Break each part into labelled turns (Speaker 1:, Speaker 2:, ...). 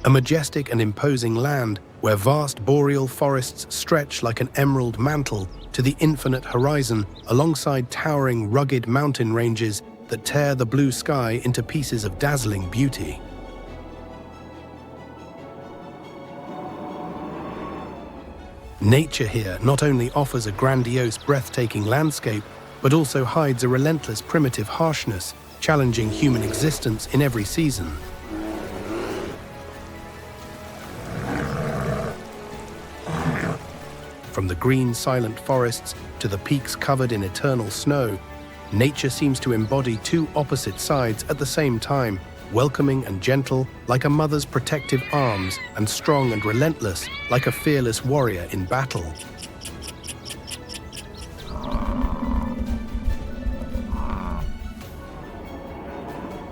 Speaker 1: a majestic and imposing land where vast boreal forests stretch like an emerald mantle to the infinite horizon alongside towering, rugged mountain ranges that tear the blue sky into pieces of dazzling beauty. Nature here not only offers a grandiose, breathtaking landscape, but also hides a relentless, primitive harshness, challenging human existence in every season. From the green, silent forests to the peaks covered in eternal snow, nature seems to embody two opposite sides at the same time, welcoming and gentle like a mother's protective arms, and strong and relentless like a fearless warrior in battle.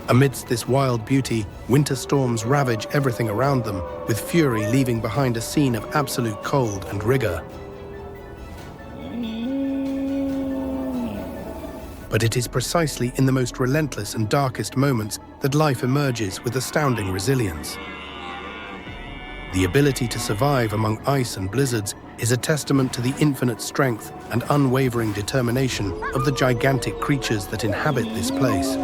Speaker 1: Amidst this wild beauty, winter storms ravage everything around them, with fury leaving behind a scene of absolute cold and rigor. But it is precisely in the most relentless and darkest moments that life emerges with astounding resilience. The ability to survive among ice and blizzards is a testament to the infinite strength and unwavering determination of the gigantic creatures that inhabit this place.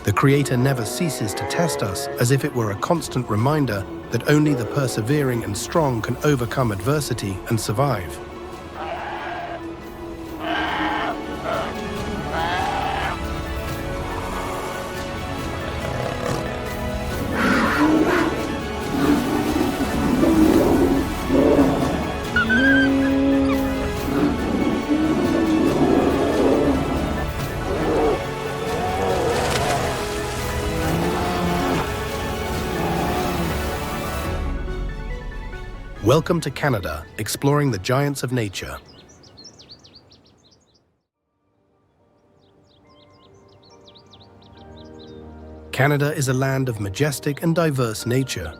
Speaker 1: The Creator never ceases to test us, as if it were a constant reminder that only the persevering and strong can overcome adversity and survive. Welcome to Canada, exploring the giants of nature. Canada is a land of majestic and diverse nature.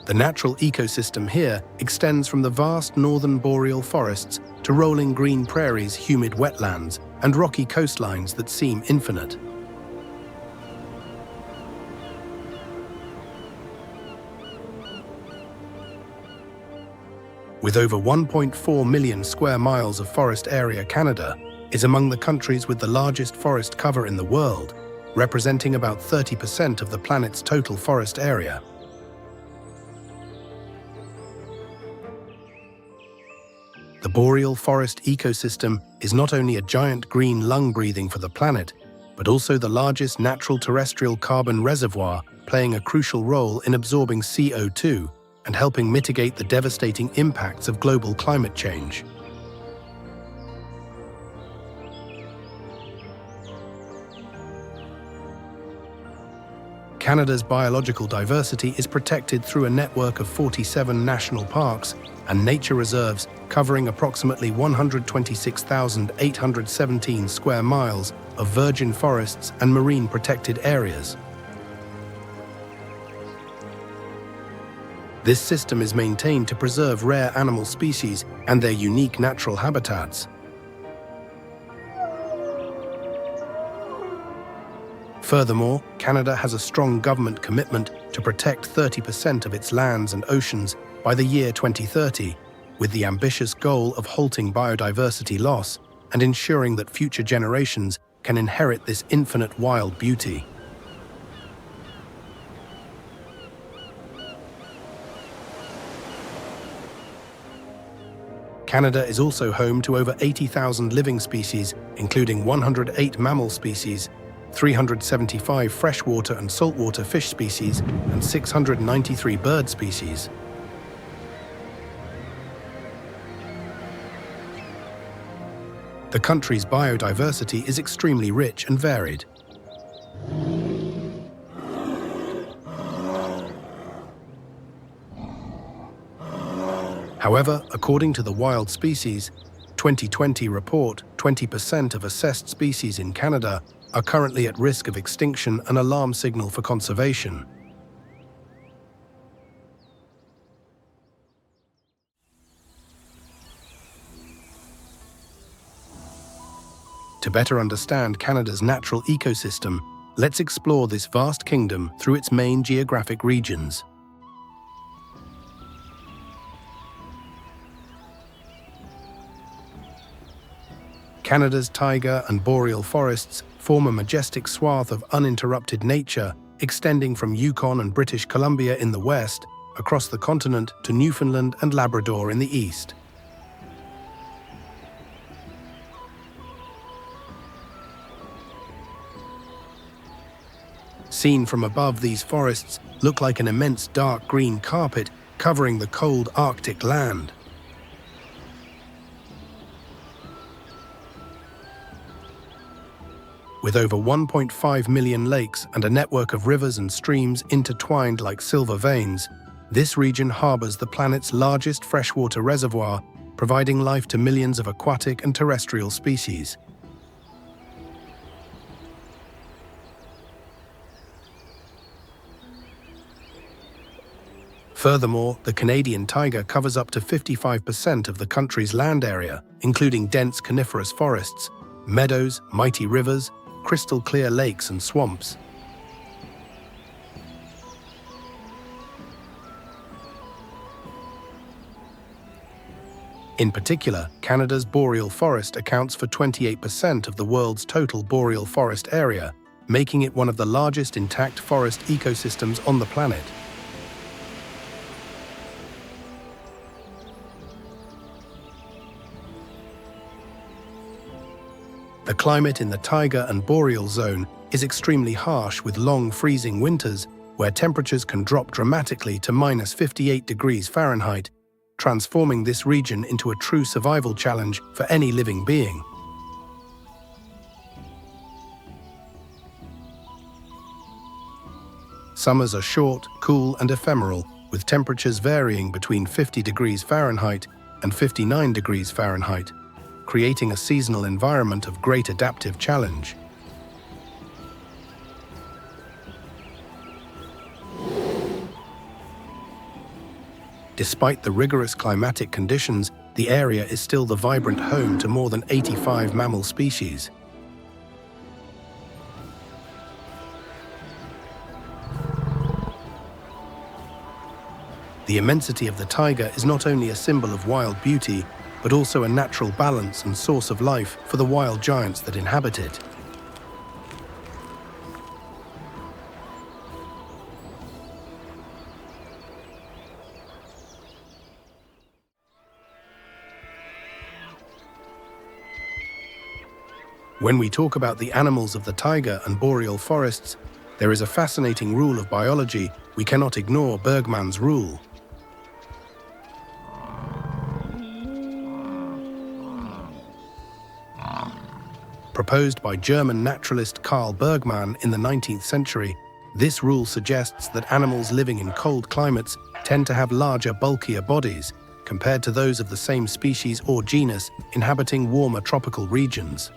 Speaker 1: The natural ecosystem here extends from the vast northern boreal forests to rolling green prairies, humid wetlands, and rocky coastlines that seem infinite. With over 1.4 million square miles of forest area, Canada is among the countries with the largest forest cover in the world, representing about 30% of the planet's total forest area. The boreal forest ecosystem is not only a giant green lung breathing for the planet, but also the largest natural terrestrial carbon reservoir, playing a crucial role in absorbing CO2 and helping mitigate the devastating impacts of global climate change. Canada's biological diversity is protected through a network of 47 national parks and nature reserves covering approximately 126,817 square miles of virgin forests and marine protected areas. This system is maintained to preserve rare animal species and their unique natural habitats. Furthermore, Canada has a strong government commitment to protect 30% of its lands and oceans by the year 2030, with the ambitious goal of halting biodiversity loss and ensuring that future generations can inherit this infinite wild beauty. Canada is also home to over 80,000 living species, including 108 mammal species, 375 freshwater and saltwater fish species, and 693 bird species. The country's biodiversity is extremely rich and varied. However, according to the Wild Species 2020 report, 20% of assessed species in Canada are currently at risk of extinction, an alarm signal for conservation. To better understand Canada's natural ecosystem, let's explore this vast kingdom through its main geographic regions. Canada's taiga and boreal forests form a majestic swath of uninterrupted nature, extending from Yukon and British Columbia in the west, across the continent to Newfoundland and Labrador in the east. Seen from above, these forests look like an immense dark green carpet covering the cold Arctic land. With over 1.5 million lakes and a network of rivers and streams intertwined like silver veins, this region harbors the planet's largest freshwater reservoir, providing life to millions of aquatic and terrestrial species. Furthermore, the Canadian taiga covers up to 55% of the country's land area, including dense coniferous forests, meadows, mighty rivers, crystal-clear lakes and swamps. In particular, Canada's boreal forest accounts for 28% of the world's total boreal forest area, making it one of the largest intact forest ecosystems on the planet. The climate in the taiga and boreal zone is extremely harsh, with long freezing winters where temperatures can drop dramatically to -58 degrees Fahrenheit, transforming this region into a true survival challenge for any living being. Summers are short, cool, and ephemeral, with temperatures varying between 50 degrees Fahrenheit and 59 degrees Fahrenheit, creating a seasonal environment of great adaptive challenge. Despite the rigorous climatic conditions, the area is still the vibrant home to more than 85 mammal species. The immensity of the taiga is not only a symbol of wild beauty, but also a natural balance and source of life for the wild giants that inhabit it. When we talk about the animals of the taiga and boreal forests, there is a fascinating rule of biology we cannot ignore: Bergmann's rule. Proposed by German naturalist Carl Bergmann in the 19th century, this rule suggests that animals living in cold climates tend to have larger, bulkier bodies compared to those of the same species or genus inhabiting warmer tropical regions.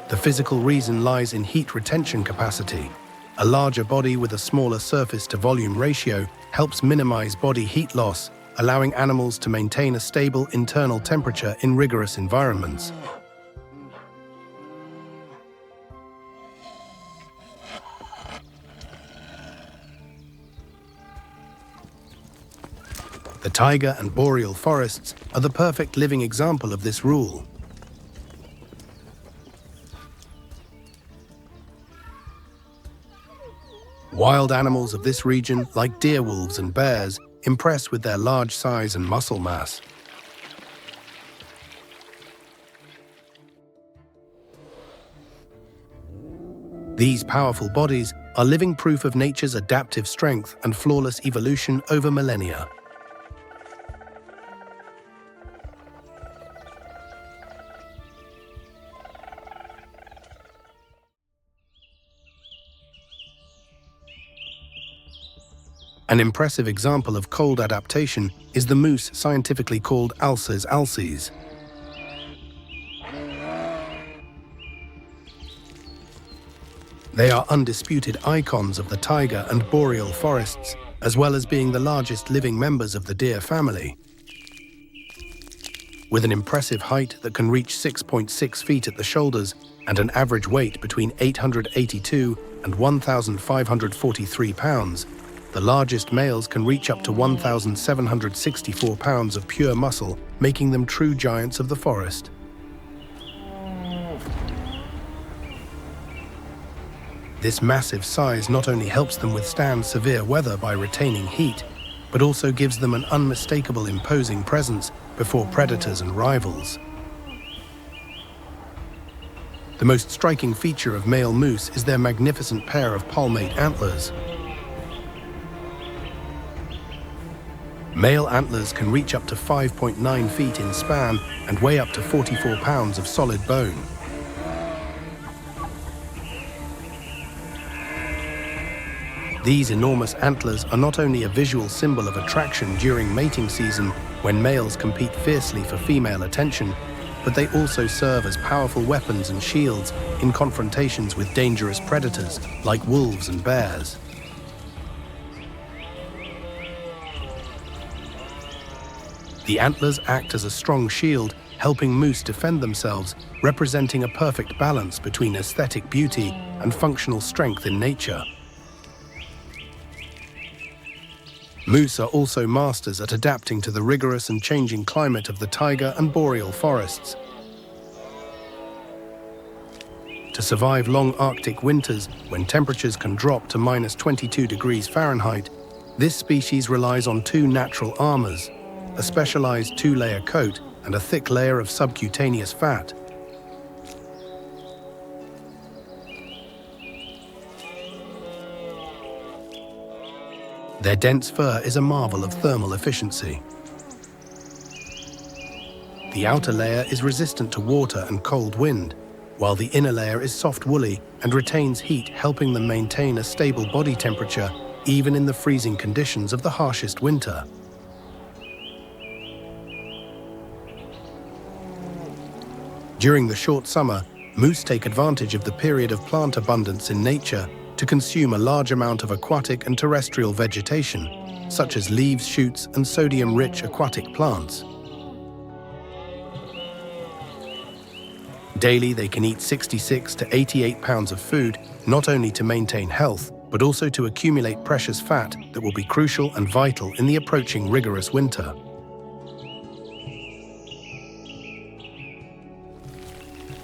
Speaker 1: The physical reason lies in heat retention capacity. A larger body with a smaller surface-to-volume ratio helps minimize body heat loss, allowing animals to maintain a stable internal temperature in rigorous environments. The taiga and boreal forests are the perfect living example of this rule. Wild animals of this region, like deer, wolves, and bears, impress with their large size and muscle mass. These powerful bodies are living proof of nature's adaptive strength and flawless evolution over millennia. An impressive example of cold adaptation is the moose, scientifically called Alces alces. They are undisputed icons of the taiga and boreal forests, as well as being the largest living members of the deer family. With an impressive height that can reach 6.6 feet at the shoulders and an average weight between 882 and 1,543 pounds, the largest males can reach up to 1,764 pounds of pure muscle, making them true giants of the forest. This massive size not only helps them withstand severe weather by retaining heat, but also gives them an unmistakable imposing presence before predators and rivals. The most striking feature of male moose is their magnificent pair of palmate antlers. Male antlers can reach up to 5.9 feet in span and weigh up to 44 pounds of solid bone. These enormous antlers are not only a visual symbol of attraction during mating season when males compete fiercely for female attention, but they also serve as powerful weapons and shields in confrontations with dangerous predators like wolves and bears. The antlers act as a strong shield, helping moose defend themselves, representing a perfect balance between aesthetic beauty and functional strength in nature. Moose are also masters at adapting to the rigorous and changing climate of the taiga and boreal forests. To survive long Arctic winters, when temperatures can drop to -22 degrees Fahrenheit, this species relies on two natural armors, a specialized two-layer coat and a thick layer of subcutaneous fat. Their dense fur is a marvel of thermal efficiency. The outer layer is resistant to water and cold wind, while the inner layer is soft woolly and retains heat, helping them maintain a stable body temperature even in the freezing conditions of the harshest winter. During the short summer, moose take advantage of the period of plant abundance in nature to consume a large amount of aquatic and terrestrial vegetation, such as leaves, shoots, and sodium-rich aquatic plants. Daily, they can eat 66 to 88 pounds of food, not only to maintain health, but also to accumulate precious fat that will be crucial and vital in the approaching rigorous winter.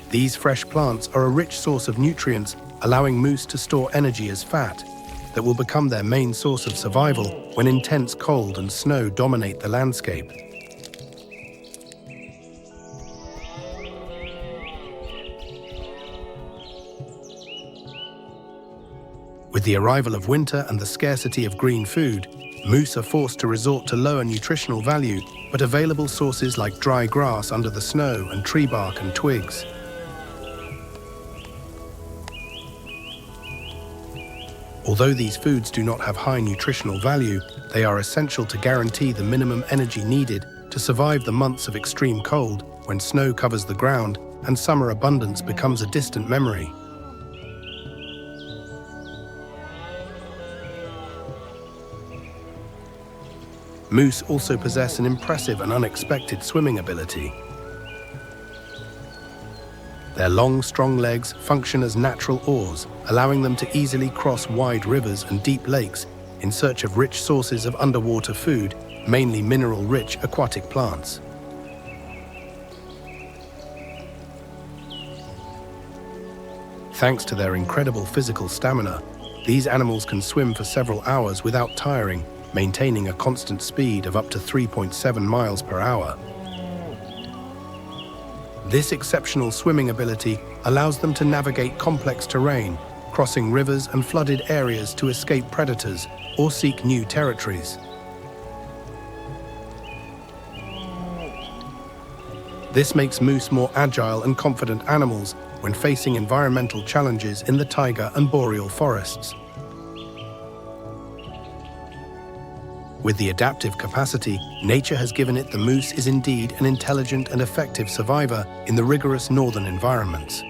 Speaker 1: These fresh plants are a rich source of nutrients, allowing moose to store energy as fat that will become their main source of survival when intense cold and snow dominate the landscape. With the arrival of winter and the scarcity of green food, moose are forced to resort to lower nutritional value, but available sources like dry grass under the snow and tree bark and twigs. Although these foods do not have high nutritional value, they are essential to guarantee the minimum energy needed to survive the months of extreme cold when snow covers the ground and summer abundance becomes a distant memory. Moose also possess an impressive and unexpected swimming ability. Their long, strong legs function as natural oars, allowing them to easily cross wide rivers and deep lakes in search of rich sources of underwater food, mainly mineral-rich aquatic plants. Thanks to their incredible physical stamina, these animals can swim for several hours without tiring, maintaining a constant speed of up to 3.7 miles per hour. This exceptional swimming ability allows them to navigate complex terrain, crossing rivers and flooded areas to escape predators or seek new territories. This makes moose more agile and confident animals when facing environmental challenges in the taiga and boreal forests. With the adaptive capacity, nature has given it, the moose is indeed an intelligent and effective survivor in the rigorous northern environments.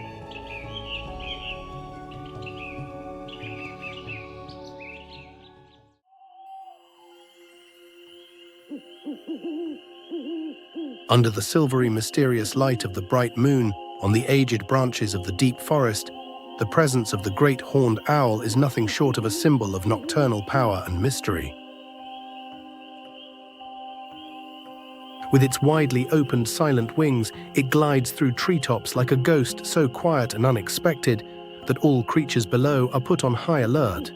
Speaker 1: Under the silvery, mysterious light of the bright moon on the aged branches of the deep forest, the presence of the great horned owl is nothing short of a symbol of nocturnal power and mystery. With its widely opened, silent wings, it glides through treetops like a ghost so quiet and unexpected that all creatures below are put on high alert.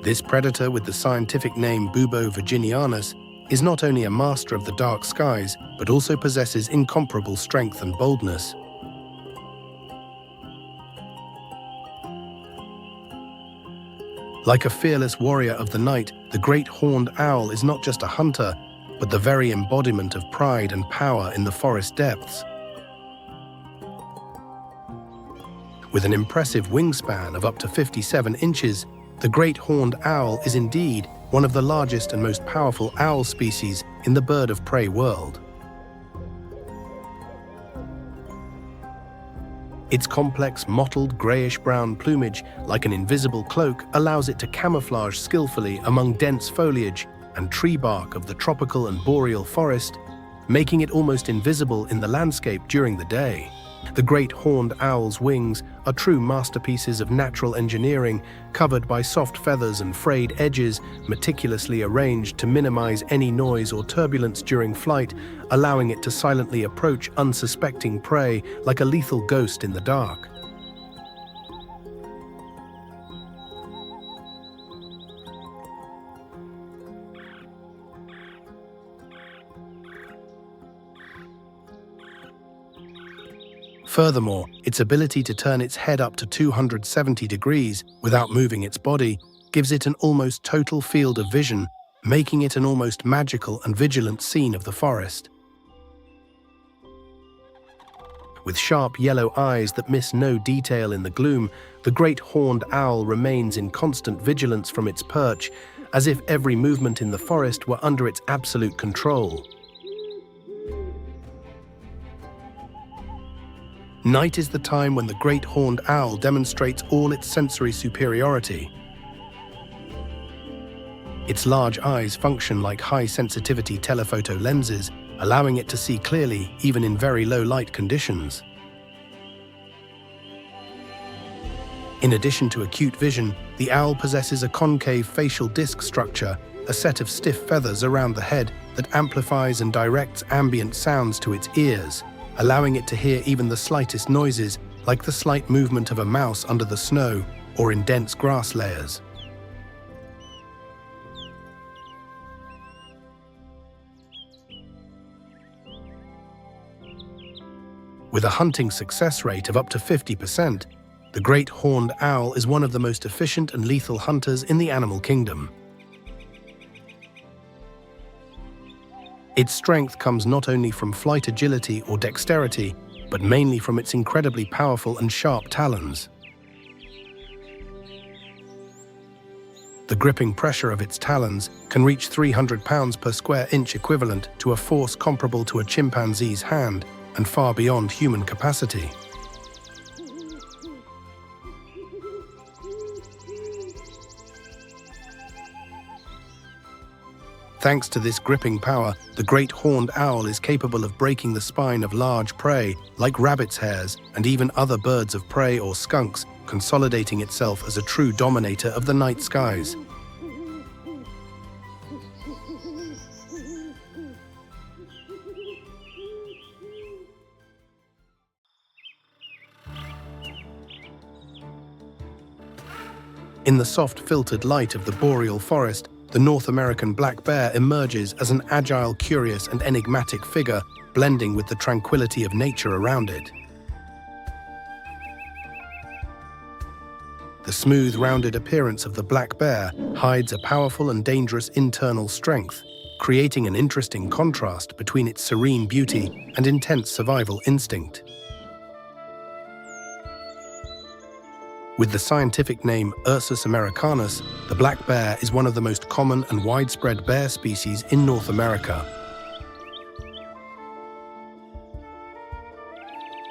Speaker 1: This predator, with the scientific name Bubo virginianus, is not only a master of the dark skies, but also possesses incomparable strength and boldness. Like a fearless warrior of the night, the great horned owl is not just a hunter, but the very embodiment of pride and power in the forest depths. With an impressive wingspan of up to 57 inches, the great horned owl is indeed one of the largest and most powerful owl species in the bird of prey world. Its complex, mottled, grayish-brown plumage, like an invisible cloak, allows it to camouflage skillfully among dense foliage and tree bark of the tropical and boreal forest, making it almost invisible in the landscape during the day. The great horned owl's wings are true masterpieces of natural engineering, covered by soft feathers and frayed edges, meticulously arranged to minimize any noise or turbulence during flight, allowing it to silently approach unsuspecting prey like a lethal ghost in the dark. Furthermore, its ability to turn its head up to 270 degrees without moving its body gives it an almost total field of vision, making it an almost magical and vigilant scene of the forest. With sharp yellow eyes that miss no detail in the gloom, the great horned owl remains in constant vigilance from its perch, as if every movement in the forest were under its absolute control. Night is the time when the great horned owl demonstrates all its sensory superiority. Its large eyes function like high-sensitivity telephoto lenses, allowing it to see clearly even in very low light conditions. In addition to acute vision, the owl possesses a concave facial disc structure, a set of stiff feathers around the head that amplifies and directs ambient sounds to its ears, allowing it to hear even the slightest noises, like the slight movement of a mouse under the snow or in dense grass layers. With a hunting success rate of up to 50%, the great horned owl is one of the most efficient and lethal hunters in the animal kingdom. Its strength comes not only from flight agility or dexterity, but mainly from its incredibly powerful and sharp talons. The gripping pressure of its talons can reach 300 pounds per square inch, equivalent to a force comparable to a chimpanzee's hand and far beyond human capacity. Thanks to this gripping power, the great horned owl is capable of breaking the spine of large prey, like rabbits, hares, and even other birds of prey or skunks, consolidating itself as a true dominator of the night skies. In the soft filtered light of the boreal forest, the North American black bear emerges as an agile, curious, and enigmatic figure, blending with the tranquility of nature around it. The smooth, rounded appearance of the black bear hides a powerful and dangerous internal strength, creating an interesting contrast between its serene beauty and intense survival instinct. With the scientific name Ursus americanus, the black bear is one of the most common and widespread bear species in North America.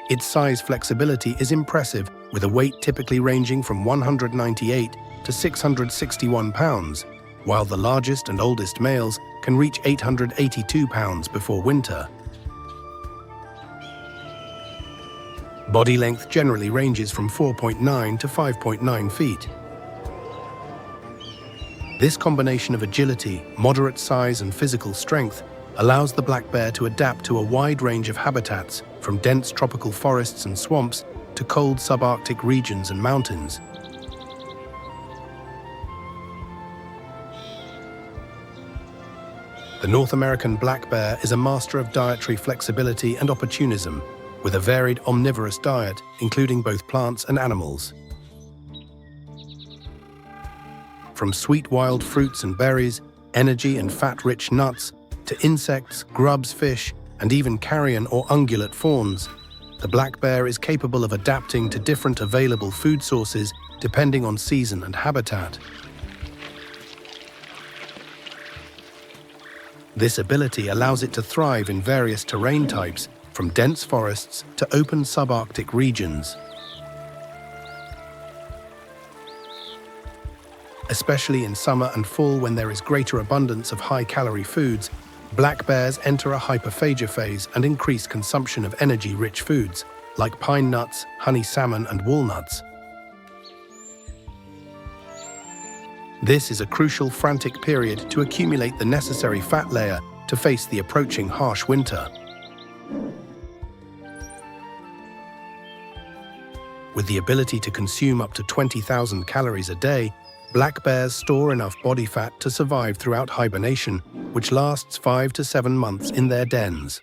Speaker 1: Its size flexibility is impressive, with a weight typically ranging from 198 to 661 pounds, while the largest and oldest males can reach 882 pounds before winter. Body length generally ranges from 4.9 to 5.9 feet. This combination of agility, moderate size, and physical strength allows the black bear to adapt to a wide range of habitats, from dense tropical forests and swamps to cold subarctic regions and mountains. The North American black bear is a master of dietary flexibility and opportunism, with a varied omnivorous diet, including both plants and animals. From sweet wild fruits and berries, energy and fat-rich nuts, to insects, grubs, fish, and even carrion or ungulate fawns, the black bear is capable of adapting to different available food sources depending on season and habitat. This ability allows it to thrive in various terrain types, from dense forests to open subarctic regions. Especially in summer and fall, when there is greater abundance of high-calorie foods, black bears enter a hyperphagia phase and increase consumption of energy-rich foods, like pine nuts, honey salmon, and walnuts. This is a crucial frantic period to accumulate the necessary fat layer to face the approaching harsh winter. With the ability to consume up to 20,000 calories a day, black bears store enough body fat to survive throughout hibernation, which lasts 5 to 7 months in their dens.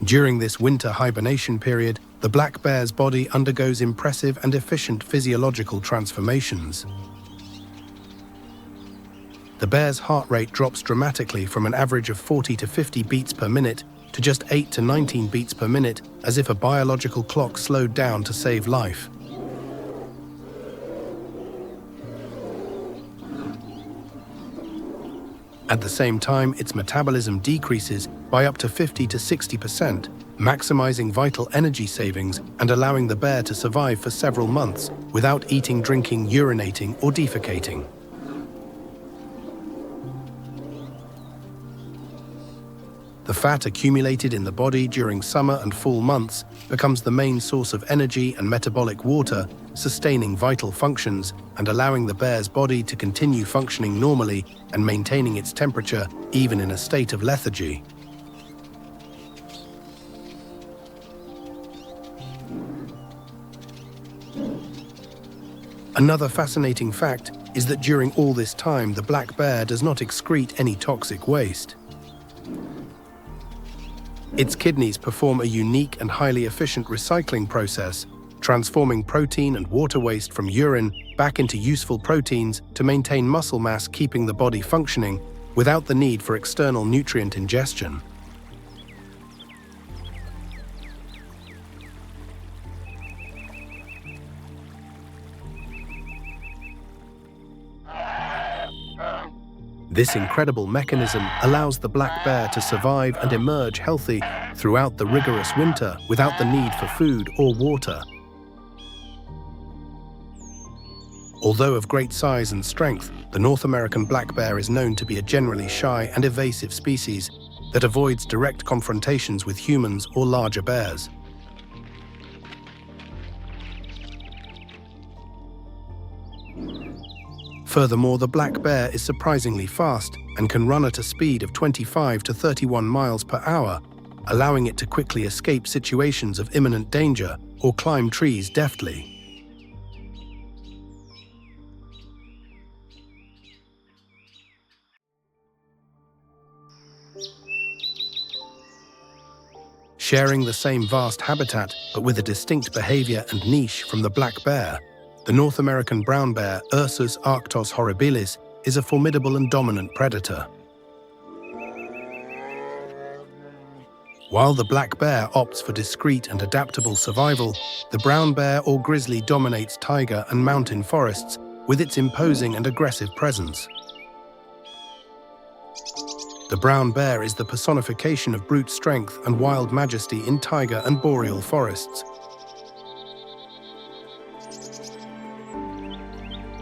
Speaker 1: During this winter hibernation period, the black bear's body undergoes impressive and efficient physiological transformations. The bear's heart rate drops dramatically from an average of 40 to 50 beats per minute to just 8 to 19 beats per minute, as if a biological clock slowed down to save life. At the same time, its metabolism decreases by up to 50 to 60%, maximizing vital energy savings and allowing the bear to survive for several months without eating, drinking, urinating, or defecating. The fat accumulated in the body during summer and fall months becomes the main source of energy and metabolic water, sustaining vital functions and allowing the bear's body to continue functioning normally and maintaining its temperature even in a state of lethargy. Another fascinating fact is that during all this time, the black bear does not excrete any toxic waste. Its kidneys perform a unique and highly efficient recycling process, transforming protein and water waste from urine back into useful proteins to maintain muscle mass, keeping the body functioning without the need for external nutrient ingestion. This incredible mechanism allows the black bear to survive and emerge healthy throughout the rigorous winter without the need for food or water. Although of great size and strength, the North American black bear is known to be a generally shy and evasive species that avoids direct confrontations with humans or larger bears. Furthermore, the black bear is surprisingly fast and can run at a speed of 25 to 31 miles per hour, allowing it to quickly escape situations of imminent danger or climb trees deftly. Sharing the same vast habitat but with a distinct behavior and niche from the black bear, the North American brown bear, Ursus arctos horribilis, is a formidable and dominant predator. While the black bear opts for discreet and adaptable survival, the brown bear or grizzly dominates taiga and mountain forests with its imposing and aggressive presence. The brown bear is the personification of brute strength and wild majesty in taiga and boreal forests.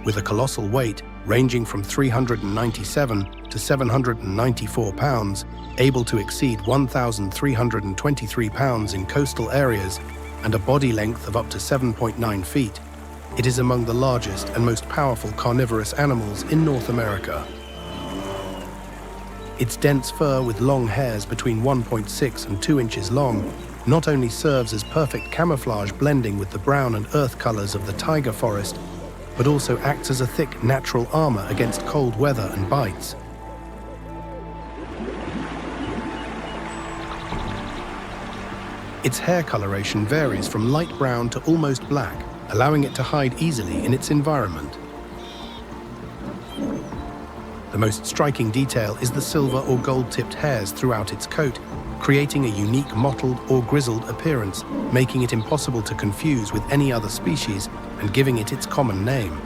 Speaker 1: With a colossal weight ranging from 397 to 794 pounds, able to exceed 1,323 pounds in coastal areas, and a body length of up to 7.9 feet, it is among the largest and most powerful carnivorous animals in North America. Its dense fur with long hairs between 1.6 and 2 inches long not only serves as perfect camouflage blending with the brown and earth colors of the taiga forest, but also acts as a thick natural armor against cold weather and bites. Its hair coloration varies from light brown to almost black, allowing it to hide easily in its environment. The most striking detail is the silver or gold-tipped hairs throughout its coat, creating a unique mottled or grizzled appearance, making it impossible to confuse with any other species and giving it its common name.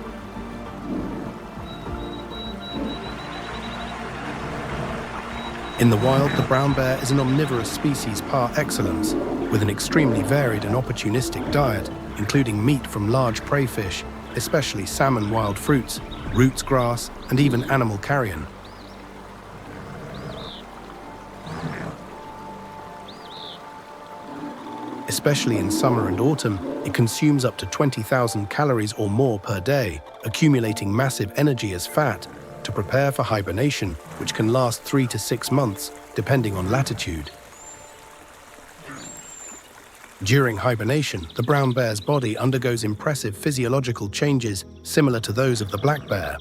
Speaker 1: In the wild, the brown bear is an omnivorous species par excellence, with an extremely varied and opportunistic diet, including meat from large prey fish, especially salmon, wild fruits, roots, grass, and even animal carrion. Especially in summer and autumn, it consumes up to 20,000 calories or more per day, accumulating massive energy as fat to prepare for hibernation, which can last 3 to 6 months, depending on latitude. During hibernation, the brown bear's body undergoes impressive physiological changes similar to those of the black bear.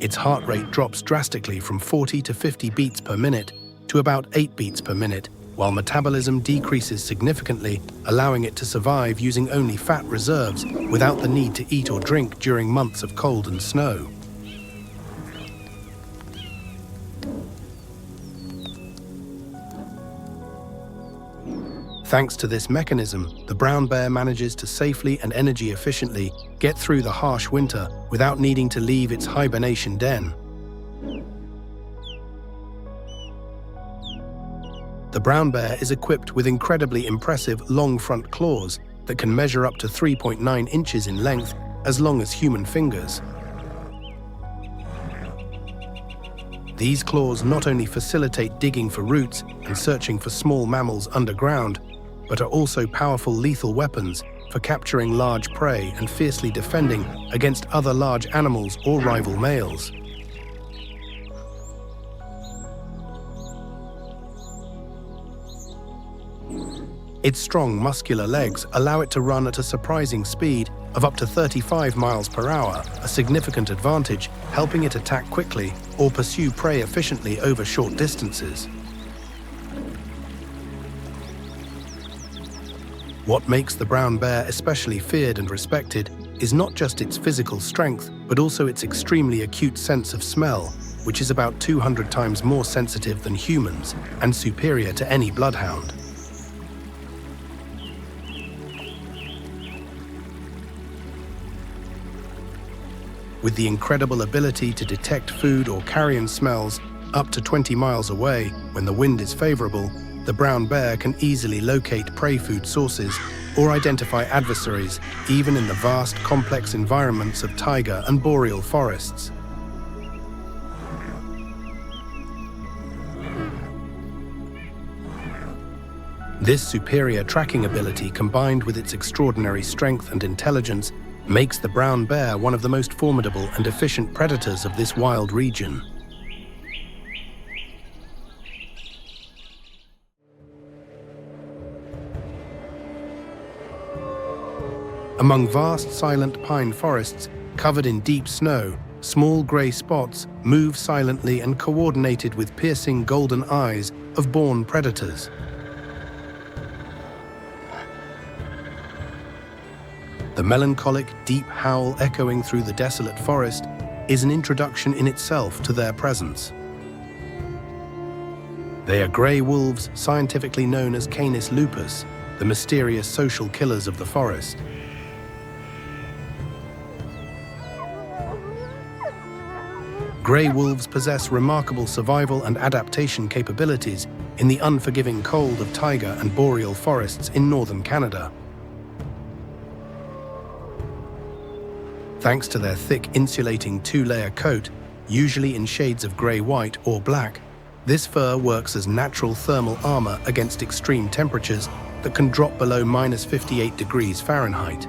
Speaker 1: Its heart rate drops drastically from 40 to 50 beats per minute to about 8 beats per minute, while metabolism decreases significantly, allowing it to survive using only fat reserves without the need to eat or drink during months of cold and snow. Thanks to this mechanism, the brown bear manages to safely and energy efficiently get through the harsh winter without needing to leave its hibernation den. The brown bear is equipped with incredibly impressive long front claws that can measure up to 3.9 inches in length, as long as human fingers. These claws not only facilitate digging for roots and searching for small mammals underground, but are also powerful lethal weapons for capturing large prey and fiercely defending against other large animals or rival males. Its strong, muscular legs allow it to run at a surprising speed of up to 35 miles per hour, a significant advantage, helping it attack quickly or pursue prey efficiently over short distances. What makes the brown bear especially feared and respected is not just its physical strength, but also its extremely acute sense of smell, which is about 200 times more sensitive than humans and superior to any bloodhound. With the incredible ability to detect food or carrion smells up to 20 miles away when the wind is favorable, the brown bear can easily locate prey food sources or identify adversaries, even in the vast, complex environments of taiga and boreal forests. This superior tracking ability, combined with its extraordinary strength and intelligence, makes the brown bear one of the most formidable and efficient predators of this wild region. Among vast, silent pine forests covered in deep snow, small grey spots move silently and coordinated with piercing golden eyes of born predators. The melancholic, deep howl echoing through the desolate forest is an introduction in itself to their presence. They are grey wolves, scientifically known as Canis lupus, the mysterious social killers of the forest. Grey wolves possess remarkable survival and adaptation capabilities in the unforgiving cold of taiga and boreal forests in northern Canada. Thanks to their thick, insulating two-layer coat, usually in shades of grey-white or black, this fur works as natural thermal armor against extreme temperatures that can drop below -58 degrees Fahrenheit.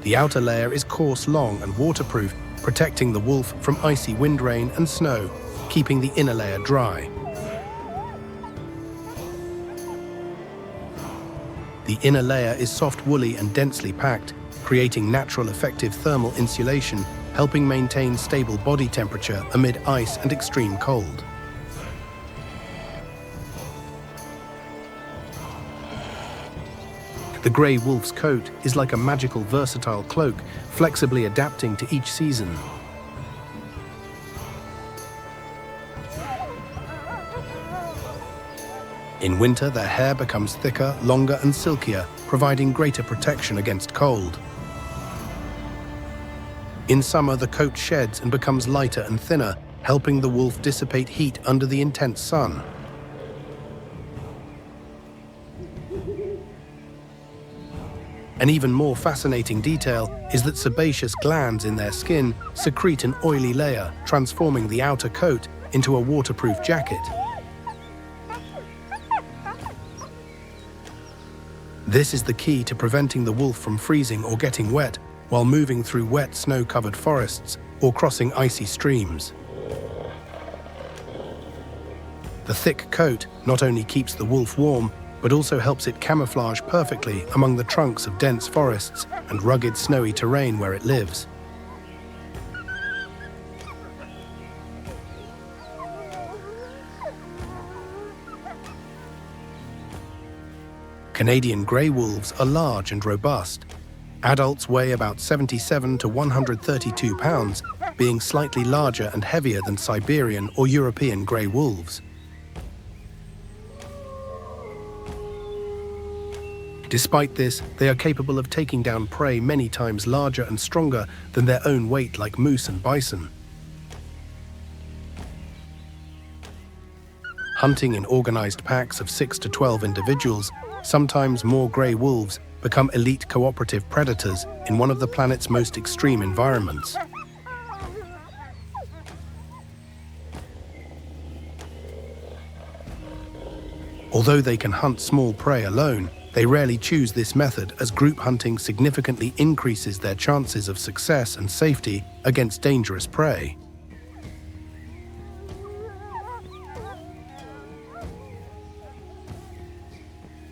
Speaker 1: The outer layer is coarse, long, and waterproof, protecting the wolf from icy wind, rain, and snow, keeping the inner layer dry. The inner layer is soft, woolly, and densely packed, creating natural, effective thermal insulation, helping maintain stable body temperature amid ice and extreme cold. The grey wolf's coat is like a magical, versatile cloak, flexibly adapting to each season. In winter, their hair becomes thicker, longer, and silkier, providing greater protection against cold. In summer, the coat sheds and becomes lighter and thinner, helping the wolf dissipate heat under the intense sun. An even more fascinating detail is that sebaceous glands in their skin secrete an oily layer, transforming the outer coat into a waterproof jacket. This is the key to preventing the wolf from freezing or getting wet while moving through wet, snow-covered forests or crossing icy streams. The thick coat not only keeps the wolf warm, but also helps it camouflage perfectly among the trunks of dense forests and rugged, snowy terrain where it lives. Canadian grey wolves are large and robust. Adults weigh about 77 to 132 pounds, being slightly larger and heavier than Siberian or European grey wolves. Despite this, they are capable of taking down prey many times larger and stronger than their own weight, like moose and bison. Hunting in organized packs of 6 to 12 individuals, sometimes more grey wolves become elite cooperative predators in one of the planet's most extreme environments. Although they can hunt small prey alone, they rarely choose this method, as group hunting significantly increases their chances of success and safety against dangerous prey.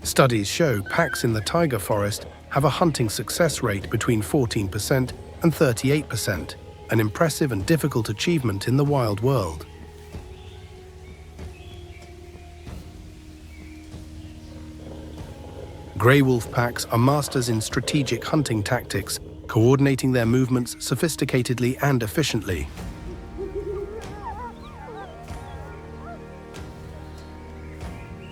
Speaker 1: Studies show packs in the taiga forest have a hunting success rate between 14% and 38%, an impressive and difficult achievement in the wild world. Grey wolf packs are masters in strategic hunting tactics, coordinating their movements sophisticatedly and efficiently.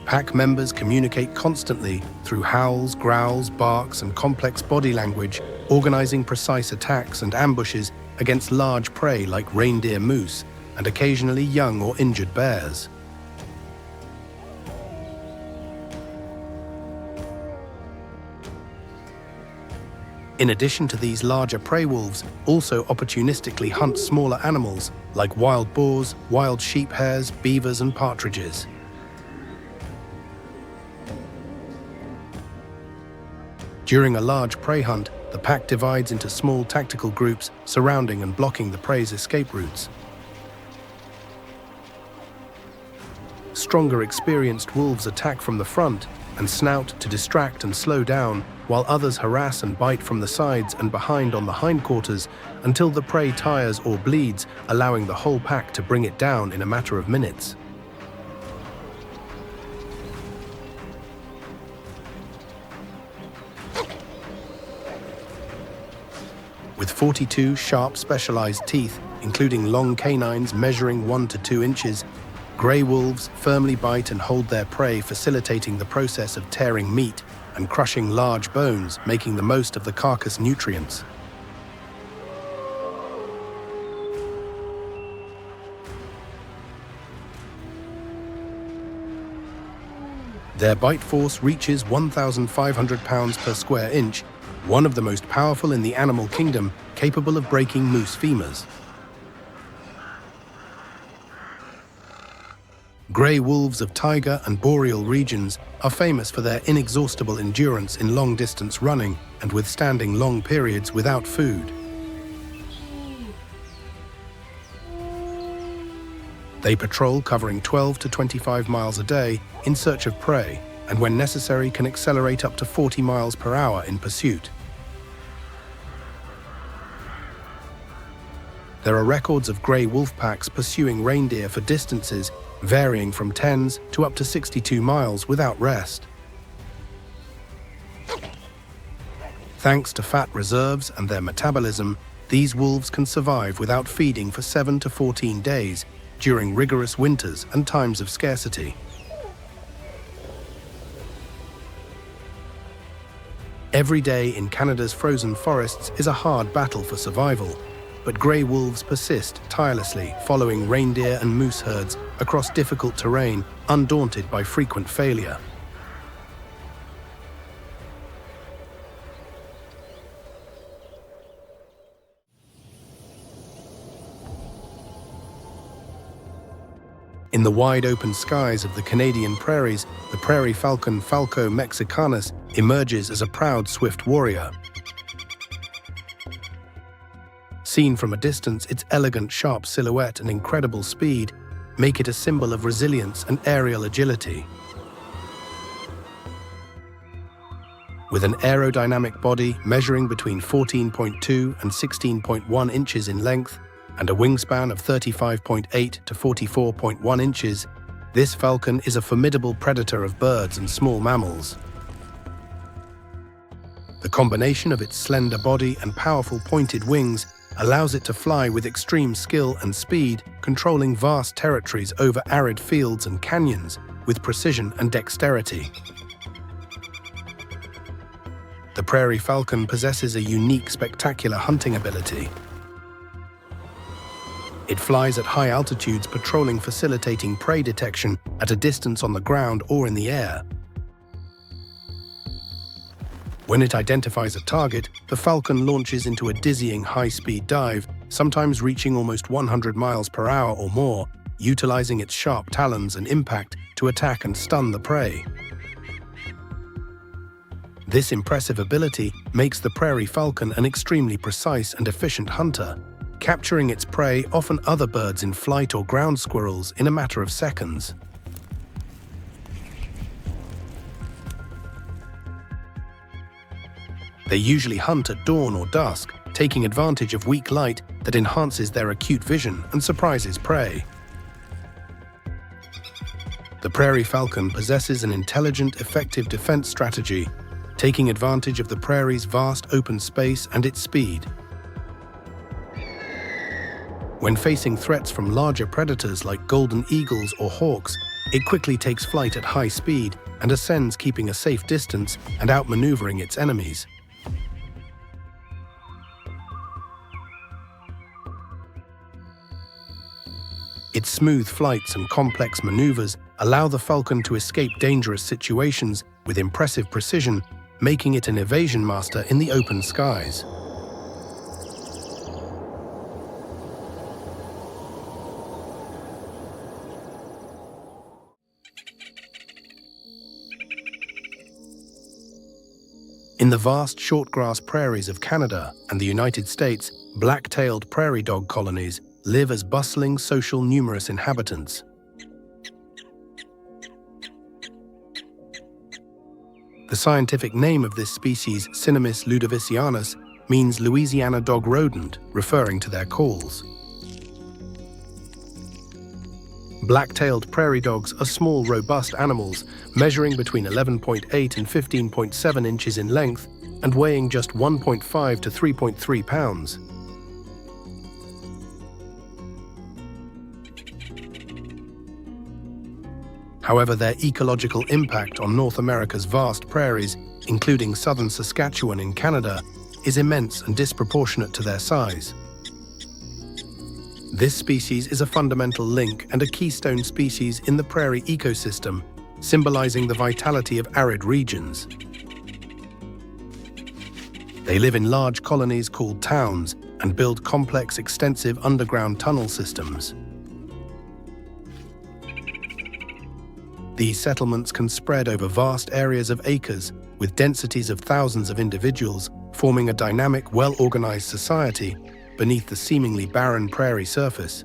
Speaker 1: Pack members communicate constantly through howls, growls, barks, and complex body language, organizing precise attacks and ambushes against large prey like reindeer, moose, and occasionally young or injured bears. In addition to these larger prey wolves, also opportunistically hunt smaller animals like wild boars, wild sheep, hares, beavers, and partridges. During a large prey hunt, the pack divides into small tactical groups, surrounding and blocking the prey's escape routes. Stronger, experienced wolves attack from the front and snout to distract and slow down, while others harass and bite from the sides and behind on the hindquarters until the prey tires or bleeds, allowing the whole pack to bring it down in a matter of minutes. With 42 sharp, specialized teeth, including long canines measuring 1 to 2 inches, Grey wolves firmly bite and hold their prey, facilitating the process of tearing meat and crushing large bones, making the most of the carcass nutrients. Their bite force reaches 1,500 pounds per square inch, one of the most powerful in the animal kingdom, capable of breaking moose femurs. Grey wolves of taiga and boreal regions are famous for their inexhaustible endurance in long-distance running and withstanding long periods without food. They patrol, covering 12 to 25 miles a day in search of prey, and when necessary can accelerate up to 40 miles per hour in pursuit. There are records of grey wolf packs pursuing reindeer for distances varying from 10s to up to 62 miles without rest. Thanks to fat reserves and their metabolism, these wolves can survive without feeding for 7 to 14 days during rigorous winters and times of scarcity. Every day in Canada's frozen forests is a hard battle for survival, but grey wolves persist tirelessly, following reindeer and moose herds across difficult terrain, undaunted by frequent failure. In the wide open skies of the Canadian prairies, the prairie falcon Falco mexicanus emerges as a proud, swift warrior. Seen from a distance, its elegant, sharp silhouette and incredible speed make it a symbol of resilience and aerial agility. With an aerodynamic body measuring between 14.2 and 16.1 inches in length, and a wingspan of 35.8 to 44.1 inches, this falcon is a formidable predator of birds and small mammals. The combination of its slender body and powerful pointed wings allows it to fly with extreme skill and speed, controlling vast territories over arid fields and canyons with precision and dexterity. The prairie falcon possesses a unique, spectacular hunting ability. It flies at high altitudes, patrolling, facilitating prey detection at a distance on the ground or in the air. When it identifies a target, the falcon launches into a dizzying high-speed dive, sometimes reaching almost 100 miles per hour or more, utilizing its sharp talons and impact to attack and stun the prey. This impressive ability makes the prairie falcon an extremely precise and efficient hunter, capturing its prey, often other birds in flight or ground squirrels, in a matter of seconds. They usually hunt at dawn or dusk, taking advantage of weak light that enhances their acute vision and surprises prey. The prairie falcon possesses an intelligent, effective defense strategy, taking advantage of the prairie's vast open space and its speed. When facing threats from larger predators like golden eagles or hawks, it quickly takes flight at high speed and ascends, keeping a safe distance and outmaneuvering its enemies. Its smooth flights and complex maneuvers allow the falcon to escape dangerous situations with impressive precision, making it an evasion master in the open skies. In the vast shortgrass prairies of Canada and the United States, black-tailed prairie dog colonies live as bustling, social, numerous inhabitants. The scientific name of this species, Cinemis ludovicianus, means Louisiana dog rodent, referring to their calls. Black-tailed prairie dogs are small, robust animals, measuring between 11.8 and 15.7 inches in length and weighing just 1.5 to 3.3 pounds. However, their ecological impact on North America's vast prairies, including southern Saskatchewan in Canada, is immense and disproportionate to their size. This species is a fundamental link and a keystone species in the prairie ecosystem, symbolizing the vitality of arid regions. They live in large colonies called towns and build complex, extensive underground tunnel systems. These settlements can spread over vast areas of acres, with densities of thousands of individuals, forming a dynamic, well-organized society beneath the seemingly barren prairie surface.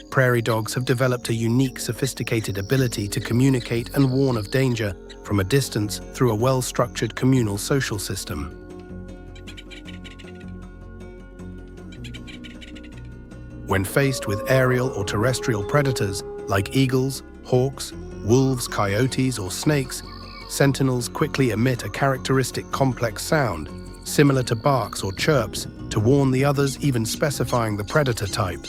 Speaker 1: Prairie dogs have developed a unique, sophisticated ability to communicate and warn of danger from a distance through a well-structured communal social system. When faced with aerial or terrestrial predators like eagles, hawks, wolves, coyotes, or snakes, sentinels quickly emit a characteristic complex sound, similar to barks or chirps, to warn the others, even specifying the predator type.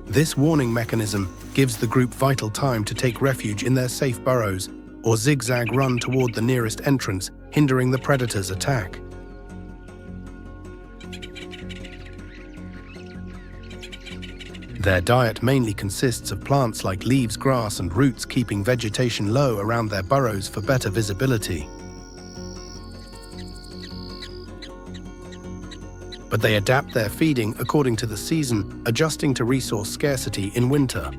Speaker 1: This warning mechanism gives the group vital time to take refuge in their safe burrows or zigzag run toward the nearest entrance, hindering the predator's attack. Their diet mainly consists of plants like leaves, grass, and roots, keeping vegetation low around their burrows for better visibility. But they adapt their feeding according to the season, adjusting to resource scarcity in winter.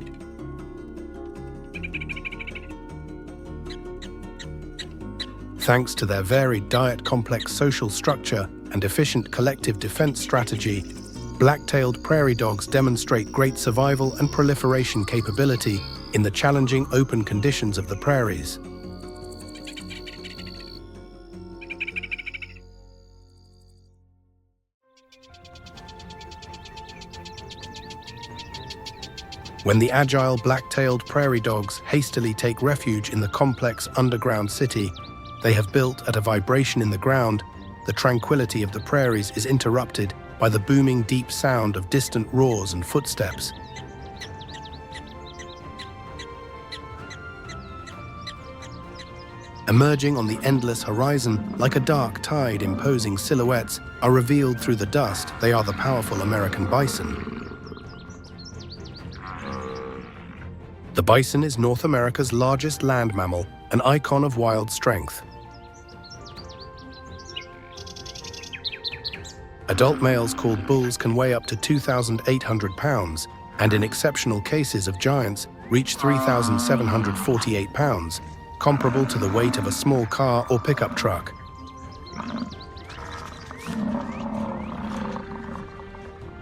Speaker 1: Thanks to their varied diet, complex social structure, and efficient collective defense strategy, black-tailed prairie dogs demonstrate great survival and proliferation capability in the challenging open conditions of the prairies. When the agile black-tailed prairie dogs hastily take refuge in the complex underground city they have built at a vibration in the ground, the tranquility of the prairies is interrupted by the booming deep sound of distant roars and footsteps. Emerging on the endless horizon like a dark tide, imposing silhouettes are revealed through the dust. They are the powerful American bison. The bison is North America's largest land mammal, an icon of wild strength. Adult males called bulls can weigh up to 2,800 pounds, and in exceptional cases of giants, reach 3,748 pounds, comparable to the weight of a small car or pickup truck.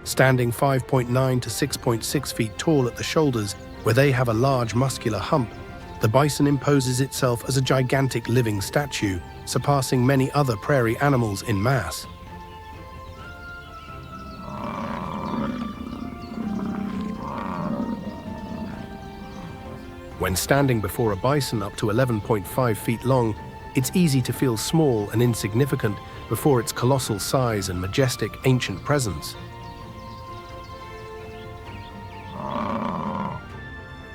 Speaker 1: Standing 5.9 to 6.6 feet tall at the shoulders, where they have a large muscular hump, the bison imposes itself as a gigantic living statue, surpassing many other prairie animals in mass. When standing before a bison up to 11.5 feet long, it's easy to feel small and insignificant before its colossal size and majestic ancient presence.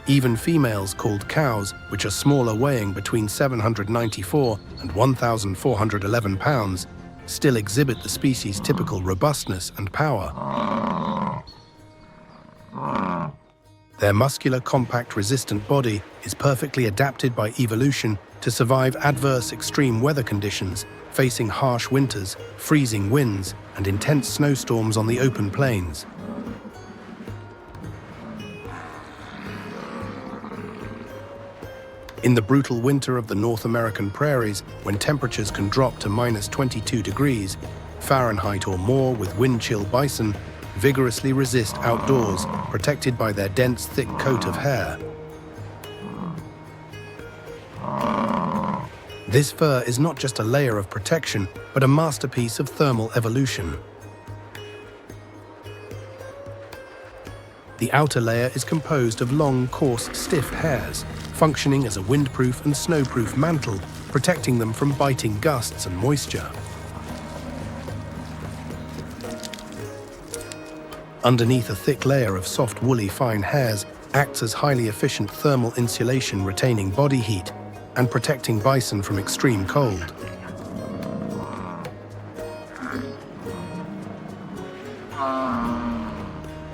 Speaker 1: Even females called cows, which are smaller, weighing between 794 and 1,411 pounds, still exhibit the species' typical robustness and power. Their muscular, compact, resistant body is perfectly adapted by evolution to survive adverse extreme weather conditions, facing harsh winters, freezing winds, and intense snowstorms on the open plains. In the brutal winter of the North American prairies, when temperatures can drop to -22 degrees Fahrenheit or more, with wind-chill bison vigorously resist outdoors, protected by their dense, thick coat of hair. This fur is not just a layer of protection, but a masterpiece of thermal evolution. The outer layer is composed of long, coarse, stiff hairs, functioning as a windproof and snowproof mantle, protecting them from biting gusts and moisture. underneath a thick layer of soft woolly fine hairs, acts as highly efficient thermal insulation, retaining body heat and protecting bison from extreme cold.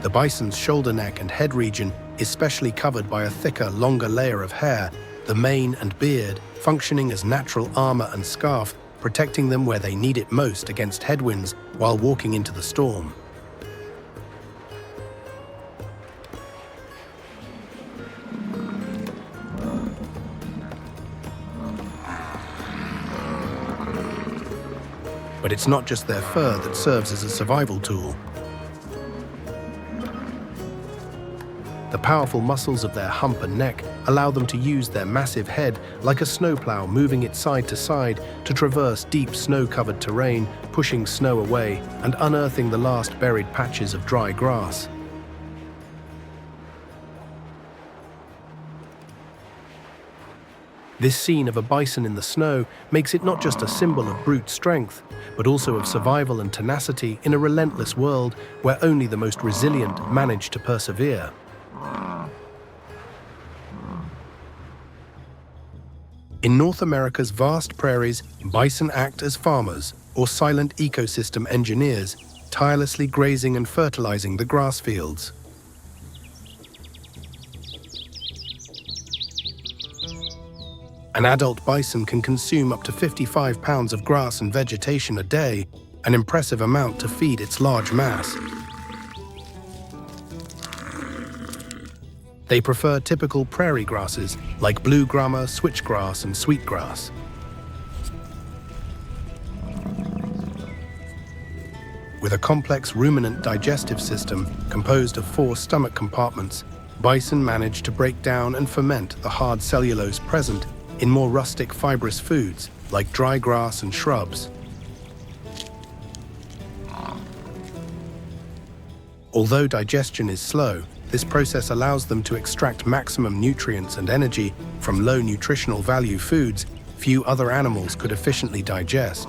Speaker 1: The bison's shoulder, neck, and head region is specially covered by a thicker, longer layer of hair, the mane and beard functioning as natural armor and scarf, protecting them where they need it most against headwinds while walking into the storm. But it's not just their fur that serves as a survival tool. The powerful muscles of their hump and neck allow them to use their massive head like a snowplow, moving it side to side to traverse deep snow-covered terrain, pushing snow away and unearthing the last buried patches of dry grass. This scene of a bison in the snow makes it not just a symbol of brute strength, but also of survival and tenacity in a relentless world where only the most resilient manage to persevere. In North America's vast prairies, bison act as farmers, or silent ecosystem engineers, tirelessly grazing and fertilizing the grass fields. An adult bison can consume up to 55 pounds of grass and vegetation a day, an impressive amount to feed its large mass. They prefer typical prairie grasses like blue grama, switchgrass, and sweetgrass. With a complex ruminant digestive system composed of 4 stomach compartments, bison manage to break down and ferment the hard cellulose present in more rustic fibrous foods like dry grass and shrubs. Although digestion is slow, this process allows them to extract maximum nutrients and energy from low nutritional value foods few other animals could efficiently digest.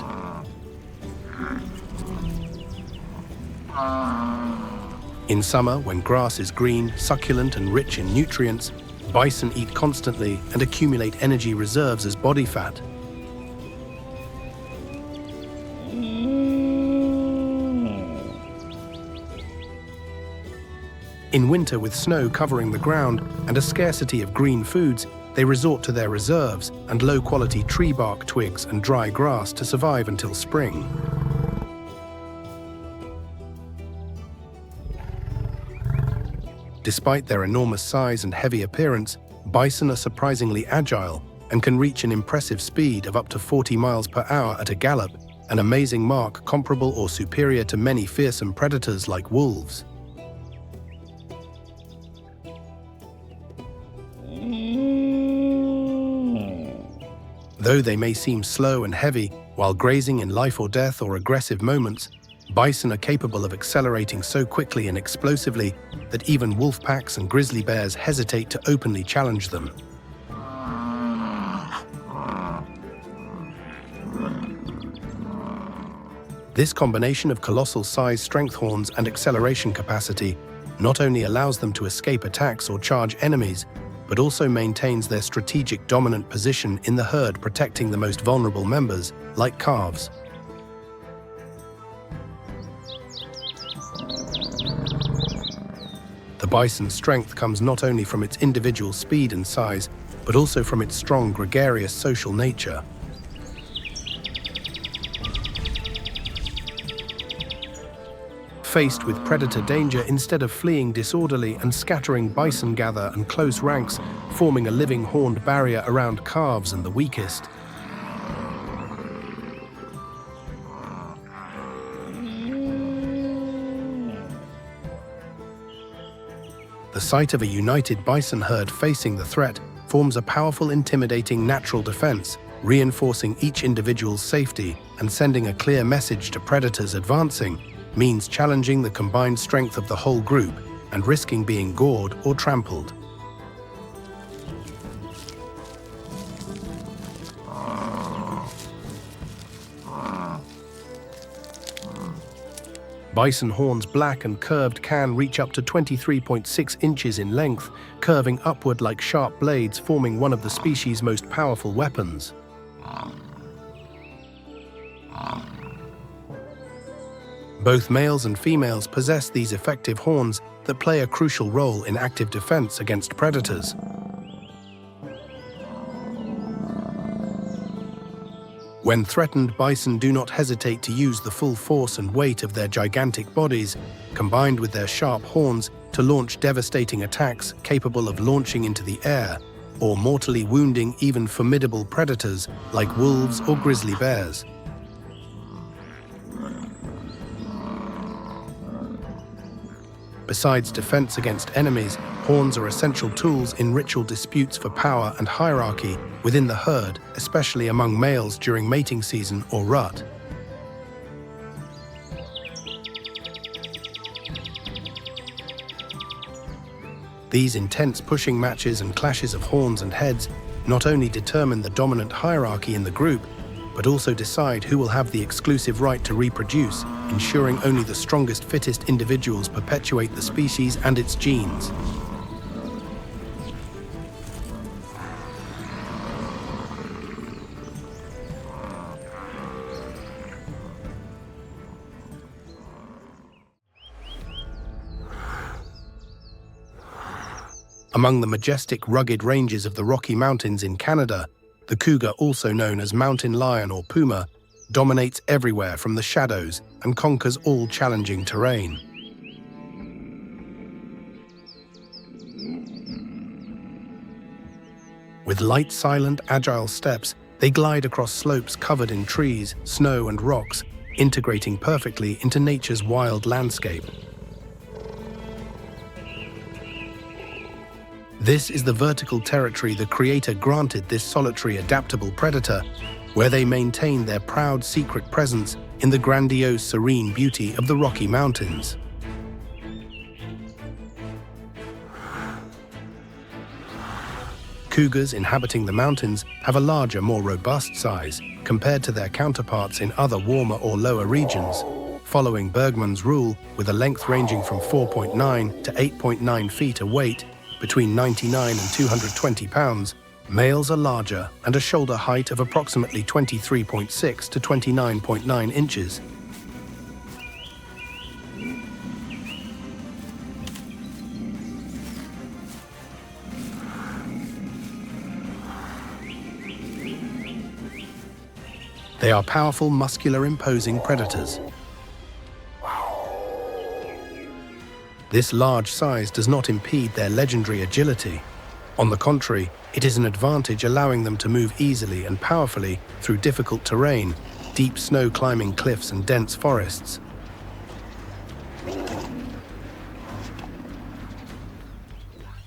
Speaker 1: In summer, when grass is green, succulent, and rich in nutrients, bison eat constantly and accumulate energy reserves as body fat. In winter, with snow covering the ground and a scarcity of green foods, they resort to their reserves and low-quality tree bark twigs and dry grass to survive until spring. Despite their enormous size and heavy appearance, bison are surprisingly agile and can reach an impressive speed of up to 40 miles per hour at a gallop, an amazing mark comparable or superior to many fearsome predators like wolves. Though they may seem slow and heavy while grazing in life or death or aggressive moments, bison are capable of accelerating so quickly and explosively that even wolf packs and grizzly bears hesitate to openly challenge them. This combination of colossal size, strength horns, and acceleration capacity not only allows them to escape attacks or charge enemies, but also maintains their strategic dominant position in the herd, protecting the most vulnerable members, like calves. The bison's strength comes not only from its individual speed and size, but also from its strong, gregarious social nature. Faced with predator danger, instead of fleeing disorderly and scattering, bison gather in close ranks, forming a living horned barrier around calves and the weakest. The sight of a united bison herd facing the threat forms a powerful, intimidating natural defense, reinforcing each individual's safety and sending a clear message to predators advancing means challenging the combined strength of the whole group and risking being gored or trampled. Bison horns, black and curved, can reach up to 23.6 inches in length, curving upward like sharp blades, forming one of the species' most powerful weapons. Both males and females possess these effective horns that play a crucial role in active defense against predators. When threatened, bison do not hesitate to use the full force and weight of their gigantic bodies, combined with their sharp horns, to launch devastating attacks capable of launching into the air or mortally wounding even formidable predators like wolves or grizzly bears. Besides defense against enemies, horns are essential tools in ritual disputes for power and hierarchy within the herd, especially among males during mating season or rut. These intense pushing matches and clashes of horns and heads not only determine the dominant hierarchy in the group, but also decide who will have the exclusive right to reproduce, ensuring only the strongest, fittest individuals perpetuate the species and its genes. Among the majestic, rugged ranges of the Rocky Mountains in Canada, the cougar, also known as mountain lion or puma, dominates everywhere from the shadows and conquers all challenging terrain. With light, silent, agile steps, they glide across slopes covered in trees, snow, and rocks, integrating perfectly into nature's wild landscape. This is the vertical territory the Creator granted this solitary, adaptable predator, where they maintain their proud, secret presence in the grandiose, serene beauty of the Rocky Mountains. Cougars inhabiting the mountains have a larger, more robust size compared to their counterparts in other warmer or lower regions, following Bergmann's rule, with a length ranging from 4.9 to 8.9 feet, a weight between 99 and 220 pounds, males are larger and a shoulder height of approximately 23.6 to 29.9 inches. They are powerful, muscular, imposing predators. This large size does not impede their legendary agility. On the contrary, it is an advantage, allowing them to move easily and powerfully through difficult terrain, deep snow-climbing cliffs and dense forests.